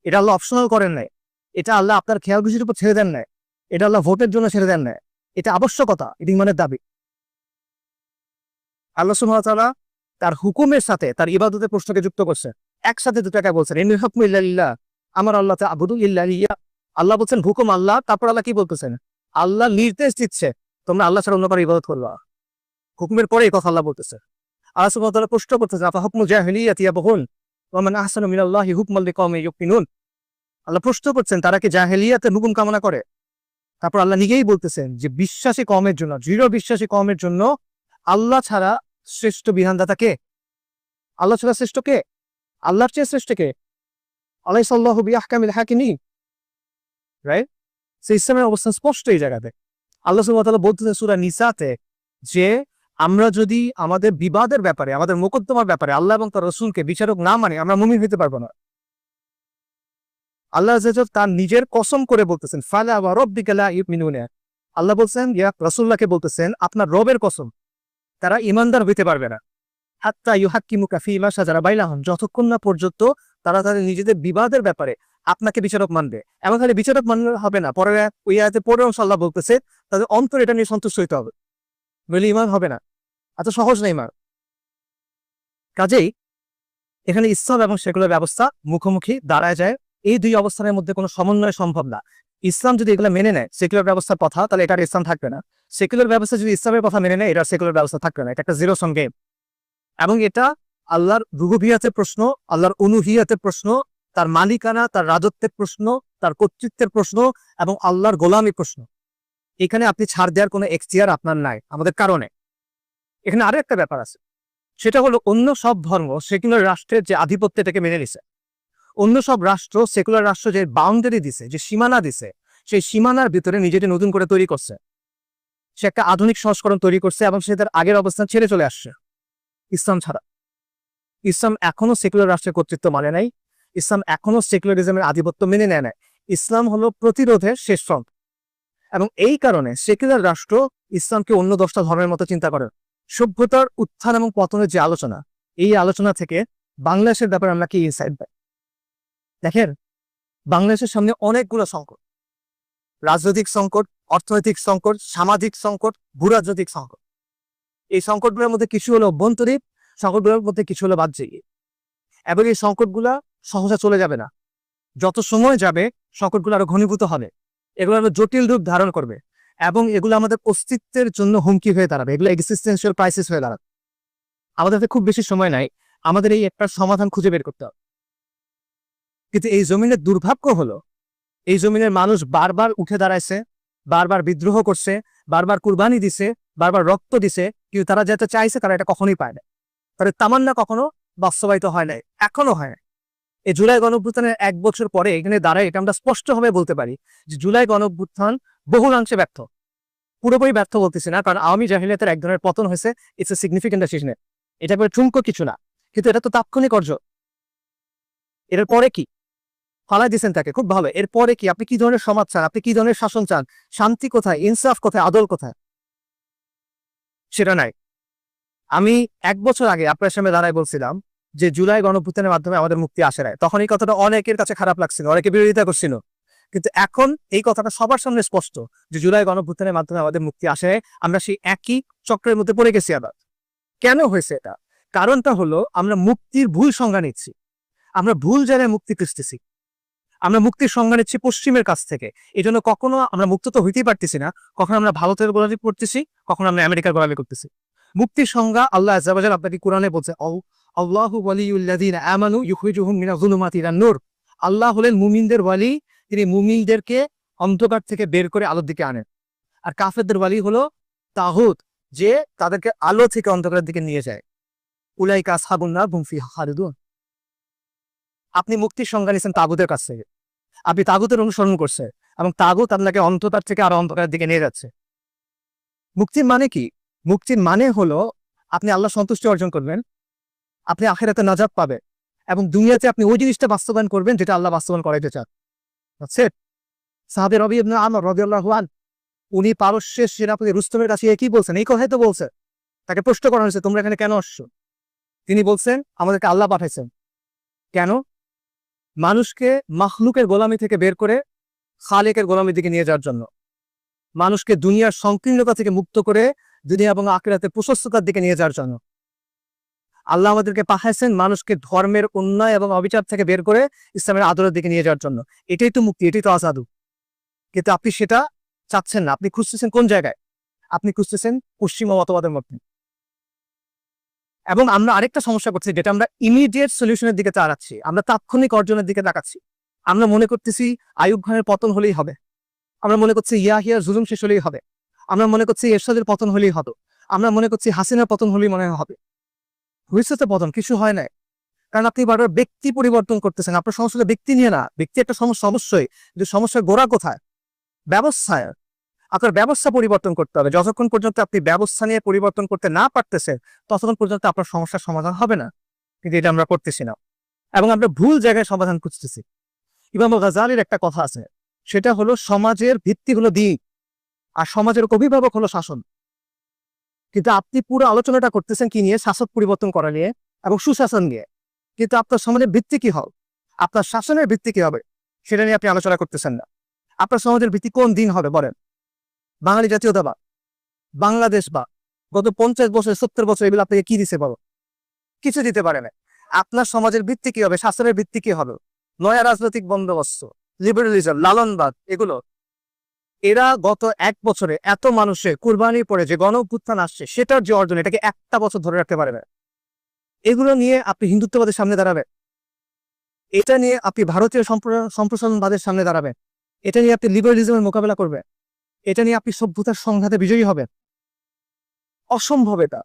Speaker 1: এটা আল্লাহ অপশনাল করেন নাই, এটা আল্লাহ আপনার খেয়াল খুশির উপর ছেড়ে দেন নাই, এটা আল্লাহ ভোটের জন্য ছেড়ে দেন নাই, এটা আবশ্যকতা, এটা ঈমানের দাবি। আল্লাহ সুবহানাহু ওয়া তাআলা তার হুকুমের সাথে তার ইবাদতের প্রশ্নকে যুক্ত করছে, একসাথে দুটাকে বলছেন ইনিল হুকমু ইল্লা লিল্লাহ, আমার আল্লাহ তা'বুদু ইল্লা ইয়্যাহ। আল্লাহ বলছেন হুকুম আল্লাহ, তারপর আল্লাহ কি বলতেছেন? আল্লাহ নির্দেশ দিচ্ছে তোমরা আল্লাহ ছাড়া অন্য কারো ইবাদত করবা। হুকুমের পরে এই কথা আল্লাহ বলতেছে। আল্লাহ সুবহানাহু ওয়া তাআলা প্রশ্ন করতেছে আফা হুকমুল জাহিলিয়াতি ইয়াবগুন ওয়া মান আহসানু মিনাল্লাহি হুকমান লিকাওমিন ইউকিনুন। আল্লাহ প্রশ্ন করছেন তারা কি জাহেলিয়াতের হুকুম কামনা করে? তারপর আল্লাহ নিজেই বলতেছেন যে বিশ্বাসী কওমের জন্য, দৃঢ় বিশ্বাসী কওমের জন্য আল্লাহ ছাড়া শ্রেষ্ঠ বিধানদাতা কে? আল্লাহ ছাড়া শ্রেষ্ঠ কে? আল্লাহর চেয়ে শ্রেষ্ঠ কে? আলাইসাল্লাহু বিআহকামিল হাকিমিন, রাইট? সে ইসলামের অবস্থান স্পষ্ট এই জায়গাতে। আল্লাহ সুবহানাহু ওয়া তাআলা বলতেছেন সূরা নিসাতে যে আমরা যদি আমাদের বিবাদের ব্যাপারে, আমাদের মোকদ্দমার ব্যাপারে আল্লাহ এবং তার রাসূলকে বিচারক না মানি, আমরা মুমিন হতে পারবো না। আল্লাহ আযজা ওয়া জাল্লা তার নিজের কসম করে বলতেছেন ফালা ওয়া রাব্বিকা লা ইউমিনুনা। আল্লাহ বলছেন ইয়া রাসূলুল্লাহকে বলতেছেন আপনার রবের কসম, তারা ঈমানদার হইতে পারবে না হাত্তা ইউহাক্কিমুকা ফীমা শাজারা বাইনাহুম, যতক্ষণ না পর্যন্ত তারা তাদের নিজেদের বিবাদের ব্যাপারে আপনাকে বিচারক মানবে। এমন খালি বিচারক মানলে হবে না, পরে ওই আয়াতে পরেও আল্লাহ বলতেছে তাদের অন্তর এটা নিয়ে সন্তুষ্ট হইতে হবে, বলে ঈমান হবে না। এত সহজ না ঈমান। কাজেই এখানে ইসলাম এবং সেকুলার ব্যবস্থা মুখোমুখি দাঁড়ায় যায়। এই দুই অবস্থানের মধ্যে কোনো সমন্বয় সম্ভব না। ইসলাম যদি এগুলো মেনে নেয় সেকুলার ব্যবস্থার কথা, তাহলে এটার ইসলাম থাকবে না। সেকুলার ব্যবস্থা যদি ইসলামের কথা মেনে নেয় এটার সেকুলার ব্যবস্থা থাকবে না। এটা একটা জিরো সাম গেম, এবং এটা আল্লাহর রুবুবিয়াতের প্রশ্ন, আল্লাহর উলুহিয়াতের প্রশ্ন, তার মালিকানা, তার রাজত্বের প্রশ্ন, তার কর্তৃত্বের প্রশ্ন, এবং আল্লাহর গোলামি প্রশ্ন। এখানে আপনি ছাড় দেওয়ার কোনো এখতিয়ার আপনার নাই আমাদের কারণে। এখানে আরো একটা ব্যাপার আছে, সেটা হলো অন্য সব ধর্ম সেকুলার রাষ্ট্রের যে আধিপত্যটাকে মেনে নিছে। অন্য সব রাষ্ট্র, সেকুলার রাষ্ট্র যে বাউন্ডারি দিছে, যে সীমানা দিছে, সেই সীমানার ভিতরে নিজেকে নতুন করে তৈরি করছে। সে একটা আধুনিক সংস্করণ তৈরি করছে এবং সে তার আগের অবস্থান ছেড়ে চলে আসছে। ইসলাম ছাড়া, ইসলাম এখনো সেকুলার রাষ্ট্রের কর্তৃত্ব মানে নাই, ইসলাম এখনো সেকুলারিজমের আধিপত্য মেনে নেয় না। ইসলাম হলো প্রতিরোধের শেষ ফ্রন্ট, এবং এই কারণে সেকুলার রাষ্ট্র ইসলামকে অন্য 10টা ধর্মের মতো চিন্তা করে। সভ্যতার উত্থান এবং পতনের যে আলোচনা, এই আলোচনা থেকে বাংলাদেশের ব্যাপারে আমরা কি ইনসাইট পাই? দেখেন, বাংলাদেশের সামনে অনেকগুলো সংকট, রাজনৈতিক সংকট, অর্থনৈতিক সংকট, সামাজিক সংকট, ভূরাজনৈতিক সংকট। এই সংকটগুলোর মধ্যে কিছু হলো অভ্যন্তরীণ, সংকটগুলোর মধ্যে কিছু হলো বাহ্যিক, এবং এই সংকটগুলা সহজে চলে যাবে না। যত সময় যাবে সংকটগুলো আরো ঘনীভূত হবে, এগুলো আরো জটিল রূপ ধারণ করবে, এবং এগুলো আমাদের অস্তিত্বের জন্য হুমকি হয়ে দাঁড়াবে, এগুলো এক্সিস্টেন্সিয়াল ক্রাইসিস হয়ে দাঁড়াবে। আমাদের হাতে খুব বেশি সময় নাই, আমাদের এই একটা সমাধান খুঁজে বের করতে হবে। কিন্তু এই জমিনের দুর্ভাগ্য হলো, এই জমিনের মানুষ বারবার উঠে দাঁড়াইছে, বারবার বিদ্রোহ করছে, বারবার কুরবানি দিছে, বারবার রক্ত দিছে, কিন্তু তারা যেটা চাইছে তারা এটা কখনোই পায় না। তাদের তামান্না কখনো বাস্তবায়িত হয় নাই, এখনো হয় না। এই জুলাই গণঅভ্যুত্থানের 1 বছর পরে এখানে দাঁড়ায় এটা আমরা স্পষ্টভাবে বলতে পারি যে জুলাই গণঅভ্যুত্থান বহুলাংশে ব্যর্থ। পুরোপুরি ব্যর্থ বলতেছি না, কারণ আওয়ামী জাহিলিয়াতের এক ধরনের পতন হয়েছে, ইটস এ সিগনিফিকেন্ট ডিসিশন। এটা করে ঠুমকো কিছু না, কিন্তু এটা তো তাৎক্ষণিক অর্জন। এর পরে কি ফালাই দিচ্ছেন তাকে, খুব ভালো। এরপরে কি আপনি কি ধরনের সমাজ চান, আপনি কি ধরনের শাসন চান, শান্তি কোথায়, ইনসাফ কোথায়, আদল কোথায়? সেটা নাই। আমি 1 বছর আগে আপনার সামনে দাঁড়ায় বলছিলাম যে জুলাই গণঅভ্যুত্থানের মাধ্যমে আমাদের মুক্তি আসে নাই। তখন এই কথাটা অনেকের কাছে খারাপ লাগছিল, অনেকে বিরোধিতা করছিল, কিন্তু এখন এই কথাটা সবার সামনে স্পষ্ট যে জুলাই গণঅভ্যুত্থানের মাধ্যমে আমাদের মুক্তি আসে নাই। আমরা সেই একই চক্রের মধ্যে পড়ে গেছি আবার। কেন হয়েছে এটা? কারণটা হলো আমরা মুক্তির ভুল সংজ্ঞা নিচ্ছি, আমরা ভুল জায়গায় মুক্তি খুঁজতেছি, আমরা মুক্তির সংজ্ঞা নিচ্ছি পশ্চিমের কাছ থেকে। এই জন্য কখনো আমরা মুক্ত তো হইতেই পারতেছি না, কখনো আমরা ভারতের গোলামি করতেছি, কখনো আমরা আমেরিকার গোলামি করতেছি। মুক্তির সংজ্ঞা আল্লাহ আযজা ওয়া জাল্লা আপনাকে কোরআনে বলছে, আল্লাহু ওয়ালিয়ুল্লাযিনা আমানু ইউখরিজুহুম মিনাজ যুলুমাতি ইলান নূর। আল্লাহ হলেন মুমিনদের ওয়ালি, তিনি মুমিনদেরকে অন্ধকার থেকে বের করে আলোর দিকে আনেন। আর কাফেরদের ওয়ালি হলো তাগুত, যে তাদেরকে আলো থেকে অন্ধকারের দিকে নিয়ে যায়। উলাইকা আসহাবুন নার হুম ফিহা খালিদুন। আপনি মুক্তির সংজ্ঞা নিয়েছেন তাগুতের কাছ থেকে, আপনি তাগুতের অনুসরণ করছে, এবং তাগুত আপনাকে অন্ধকার থেকে আরো অন্ধকারের দিকে নিয়ে যাচ্ছে। মুক্তির মানে কি? মুক্তির মানে হলো আপনি আল্লাহ সন্তুষ্টি অর্জন করবেন, আপনি আখিরাতে নাজাত পাবে, এবং দুনিয়াতে আপনি ওই জিনিসটা বাস্তবায়ন করবেন যেটা আল্লাহ বাস্তবায়ন করাইতে চান। সাহাবে রবি ইবনে আমর রাদিয়াল্লাহু আনহু, উনি পারস্যের সেনাপতি রুস্তমের কাছে কি বলছেন? এই কথাই তো বলছে। তাকে প্রশ্ন করা হয়েছে, তোমরা এখানে কেন আসছো? তিনি বলছেন, আমাদেরকে আল্লাহ পাঠাইছেন। কেন? মানুষকে মাখলুকের গোলামি থেকে বের করে খালেকের গোলামির দিকে নিয়ে যাওয়ার জন্য, মানুষকে দুনিয়ার সংকীর্ণতা থেকে মুক্ত করে দুনিয়া এবং আখিরাতের প্রশস্ততার দিকে নিয়ে যাওয়ার জন্য। আল্লাহ আমাদেরকে পাঠাইছেন মানুষকে ধর্মের অন্যায় এবং অবিচার থেকে বের করে ইসলামের আদরের দিকে নিয়ে যাওয়ার জন্য। এটাই তো মুক্তি, এটাই তো আজাদু। কিন্তু আপনি সেটা চাচ্ছেন না, আপনি খুঁজতেছেন কোন জায়গায়? আপনি খুঁজতেছেন পশ্চিমা মতবাদের মধ্যে। এবং আমরা আরেকটা সমস্যা করছি, যেটা আমরা ইমিডিয়েট সলিউশনের দিকে তাড়াচ্ছি, আমরা তাৎক্ষণিক অর্জনের দিকে তাকাচ্ছি। আমরা মনে করতেছি আইয়ুব খানের পতন হলেই হবে, আমরা মনে করছি ইয়াহিয়ার জুলুম শেষ হলেই হবে, আমরা মনে করছি এরশাদের পতন হলেই হবে, আমরা মনে করছি হাসিনার পতন হলেই মনে হবে। ভবিষ্যতে পতন কিছু হয় নাই, কারণ আপনি বারবার ব্যক্তি পরিবর্তন করতেছেন। আপনার সমস্যাটা ব্যক্তি নিয়ে না, ব্যক্তি একটা সমস্যা অবশ্যই, কিন্তু সমস্যার গোড়া কোথায়? ব্যবস্থায়। আপনার ব্যবস্থা পরিবর্তন করতে হবে। যতক্ষণ পর্যন্ত আপনি ব্যবস্থা নিয়ে পরিবর্তন করতে না পারতেছেন, ততক্ষণ পর্যন্ত আপনার সমস্যার সমাধান হবে না। কিন্তু এটা আমরা করতেছি না, এবং আমরা ভুল জায়গায় সমাধান খুঁজতেছি। ইমাম গাজ্জালীর একটা কথা আছে, সেটা হলো সমাজের ভিত্তি হলো দিন, আর সমাজের অভিভাবক হলো শাসন। কিন্তু আপনি পুরো আলোচনাটা করতেছেন কি নিয়ে? শাসক পরিবর্তন করা নিয়ে এবং সুশাসন নিয়ে। কিন্তু আপনার সমাজের ভিত্তি কি হবে, আপনার শাসনের ভিত্তি কি হবে, সেটা নিয়ে আপনি আলোচনা করতেছেন না। আপনার সমাজের ভিত্তি কোন দিন হবে বলেন? বাঙালি জাতীয়তাবাদ, বাংলাদেশ বা গত 50 বছর 70 বছর এগুলো আপনাকে কি দিছে বলো? কিছু দিতে পারে না। আপনার সমাজের ভিত্তি কি হবে, শাসনের ভিত্তি কি হবে? নয়া রাজনৈতিক বন্দোবস্ত, লিবারালিজম, লালনবাদ, এগুলো। এরা গত 1 বছরে এত মানুষের কুরবানি পরে যে গণ অভ্যুত্থান আসছে, সেটার যে অর্জন, এটাকে একটা বছর ধরে রাখতে পারে না। এগুলো নিয়ে আপনি হিন্দুত্ববাদের সামনে দাঁড়াবেন, এটা নিয়ে আপনি ভারতীয় সম্প্রসারণবাদের সামনে দাঁড়াবেন, এটা নিয়ে আপনি লিবারালিজমের মোকাবেলা করবেন, এটা নিয়ে আপনি সভ্যতার সংঘাতে বিজয়ী হবেন? অসম্ভব এটা।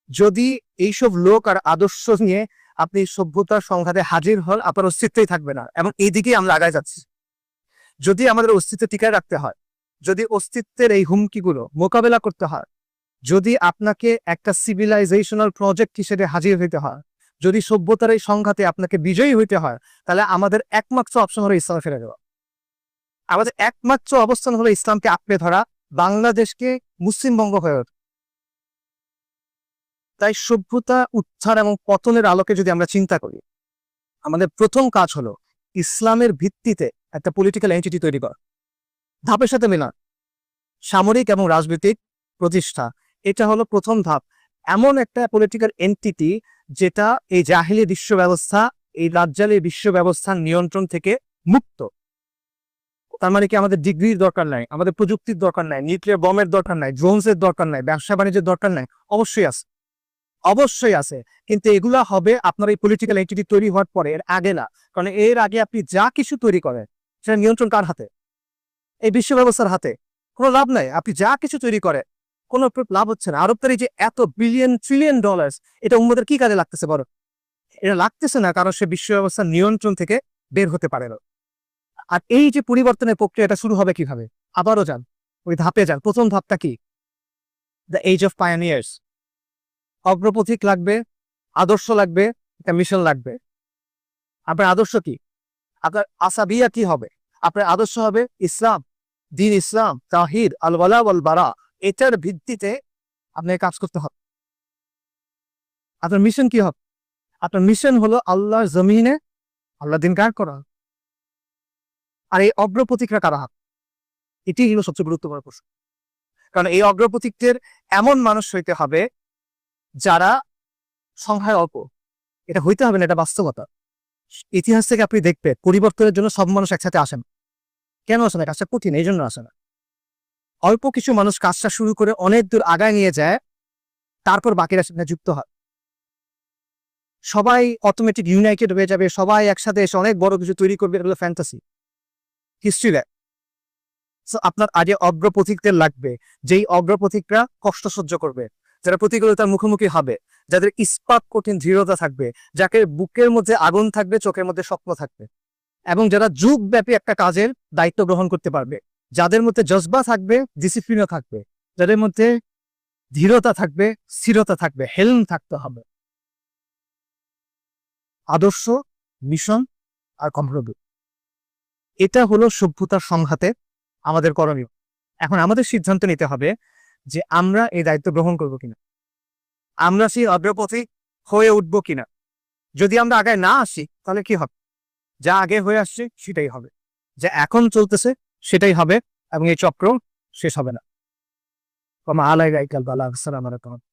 Speaker 1: যদি এইসব লোক আর আদর্শ নিয়ে আপনি সভ্যতার সংঘাতে হাজির হন, আপনার অস্তিত্বই থাকবে না, এবং এইদিকেই আমরা আগায় যাচ্ছি। যদি আমাদের অস্তিত্ব টিকায় রাখতে হয়, যদি অস্তিত্বের এই হুমকিগুলো মোকাবেলা করতে হয়, যদি আপনাকে একটা সিভিলাইজেশনাল প্রজেক্ট হিসেবে হাজির হইতে হয়, যদি সভ্যতার এই সংঘাতে আপনাকে বিজয়ী হইতে হয়, তাহলে আমাদের একমাত্র অপশন হলো ইসলামে ফিরে যাওয়া। আমাদের একমাত্র অবস্থান হলো ইসলামকে আঁকড়ে ধরা, বাংলাদেশকে মুসলিমবঙ্গ হয়ে ওঠা। তাই সভ্যতা উত্থান এবং পতনের আলোকে যদি আমরা চিন্তা করি, আমাদের প্রথম কাজ হলো ইসলামের ভিত্তিতে একটা পলিটিক্যাল এন্টিটি তৈরি করা, ধাপের সাথে মেলান, সামরিক এবং রাজনৈতিক প্রতিষ্ঠা। এটা হলো প্রথম ধাপ। এমন একটা পলিটিক্যাল এন্টিটি যেটা এই জাহিলি বিশ্ব ব্যবস্থা, এই রাজ্জালি বিশ্ব ব্যবস্থার নিয়ন্ত্রণ থেকে মুক্ত। তার মানে কি আমাদের ডিগ্রির দরকার নাই, আমাদের প্রযুক্তির দরকার নাই, নিউক্লিয়ার বমের দরকার নাই, ড্রোনসের দরকার নাই, ব্যবসা বাণিজ্যের দরকার নাই? অবশ্যই আছে, অবশ্যই আছে। কিন্তু এগুলা হবে আপনার এই পলিটিক্যাল এন্টিটি তৈরি হওয়ার পরে, এর আগে না। কারণ এর আগে আপনি যা কিছু তৈরি করেন সেটা নিয়ন্ত্রণ কার হাতে? এই বিশ্ব ব্যবস্থার হাতে। কোনো লাভ নাই, আপনি যা কিছু তৈরি করেন কোনো লাভ হচ্ছে না। আরবদের এই যে এত বিলিয়ন ট্রিলিয়ন ডলার, এটা উম্মতের কি কাজে লাগতেছে বড়? এটা লাগতেছে না, কারণ সে বিশ্ব ব্যবস্থার নিয়ন্ত্রণ থেকে বের হতে পারে না। আর এই যে পরিবর্তনের প্রক্রিয়া, এটা শুরু হবে কিভাবে? আবারও যান, ওই ধাপে যান। প্রথম ধাপটা কি? The age of pioneers. অগ্রপথিক লাগবে, আদর্শ লাগবে, একটা মিশন লাগবে। আপনার আদর্শ কি? আপনার আসাবিয়া কি হবে? আপনার আদর্শ হবে ইসলাম, দ্বীন ইসলাম, তাওহীদ, আল ওয়ালা ওয়াল বারা। এটার ভিত্তিতে আপনাকে কাজ করতে হবে। আপনার মিশন কি হবে? আপনার মিশন হলো আল্লাহর জমিনে আল্লাহ দিন কায়েম করা। আর এই অগ্রপথিকরা কারা হবে? এটি হলো সবচেয়ে গুরুত্বপূর্ণ প্রশ্ন। কারণ এই অগ্রপথিকদের এমন মানুষ হইতে হবে যারা সংখ্যায় অল্প। এটা হইতে হবে না, এটা বাস্তবতা। ইতিহাস থেকে আপনি দেখবেন পরিবর্তনের জন্য সব মানুষ একসাথে আসেন। কেন আসে না? কাজটা কঠিন, এই জন্য আসে না। অল্প কিছু মানুষ কাজটা শুরু করে অনেক দূর আগায় নিয়ে যায়, তারপর বাকিরা সেখানে যুক্ত হয়। সবাই অটোমেটিক ইউনাইটেড হয়ে যাবে, সবাই একসাথে এসে অনেক বড় কিছু তৈরি করবে, এগুলো ফ্যান্টাসি, হিস্ট্রি ল্যাব। আপনার আগে অগ্রপথিকদের লাগবে, যেই অগ্রপথিকরা কষ্ট সহ্য করবে, যারা প্রতিকূলতার মুখোমুখি হবে, যাদের ইস্পাত কঠিন দৃঢ়তা থাকবে, যাকে বুকের মধ্যে আগুন থাকবে, চোখের মধ্যে স্বপ্ন থাকবে, এবং যারা যুগব্যাপী একটা কাজের দায়িত্ব গ্রহণ করতে পারবে, যাদের মধ্যে জজবা থাকবে, ডিসিপ্লিনও থাকবে, যাদের মধ্যে ধীরতা থাকবে, স্থিরতা থাকবে, হেলম থাকতে হবে। আদর্শ, মিশন আর কম্প্রোমিস, এটা হলো সভ্যতার সংঘাতে আমাদের করণীয়। এখন আমাদের সিদ্ধান্ত নিতে হবে যে আমরা এই দায়িত্ব গ্রহণ করব কিনা, আমরা সেই অগ্রপথে হয়ে উঠবো কিনা। যদি আমরা আগে না আসি তাহলে কি হবে? যা আগে হয়ে আসছে সেটাই হবে, যা এখন চলতেছে সেটাই হবে, এবং এই চক্র শেষ হবে না। আসসালামু আলাইকুম।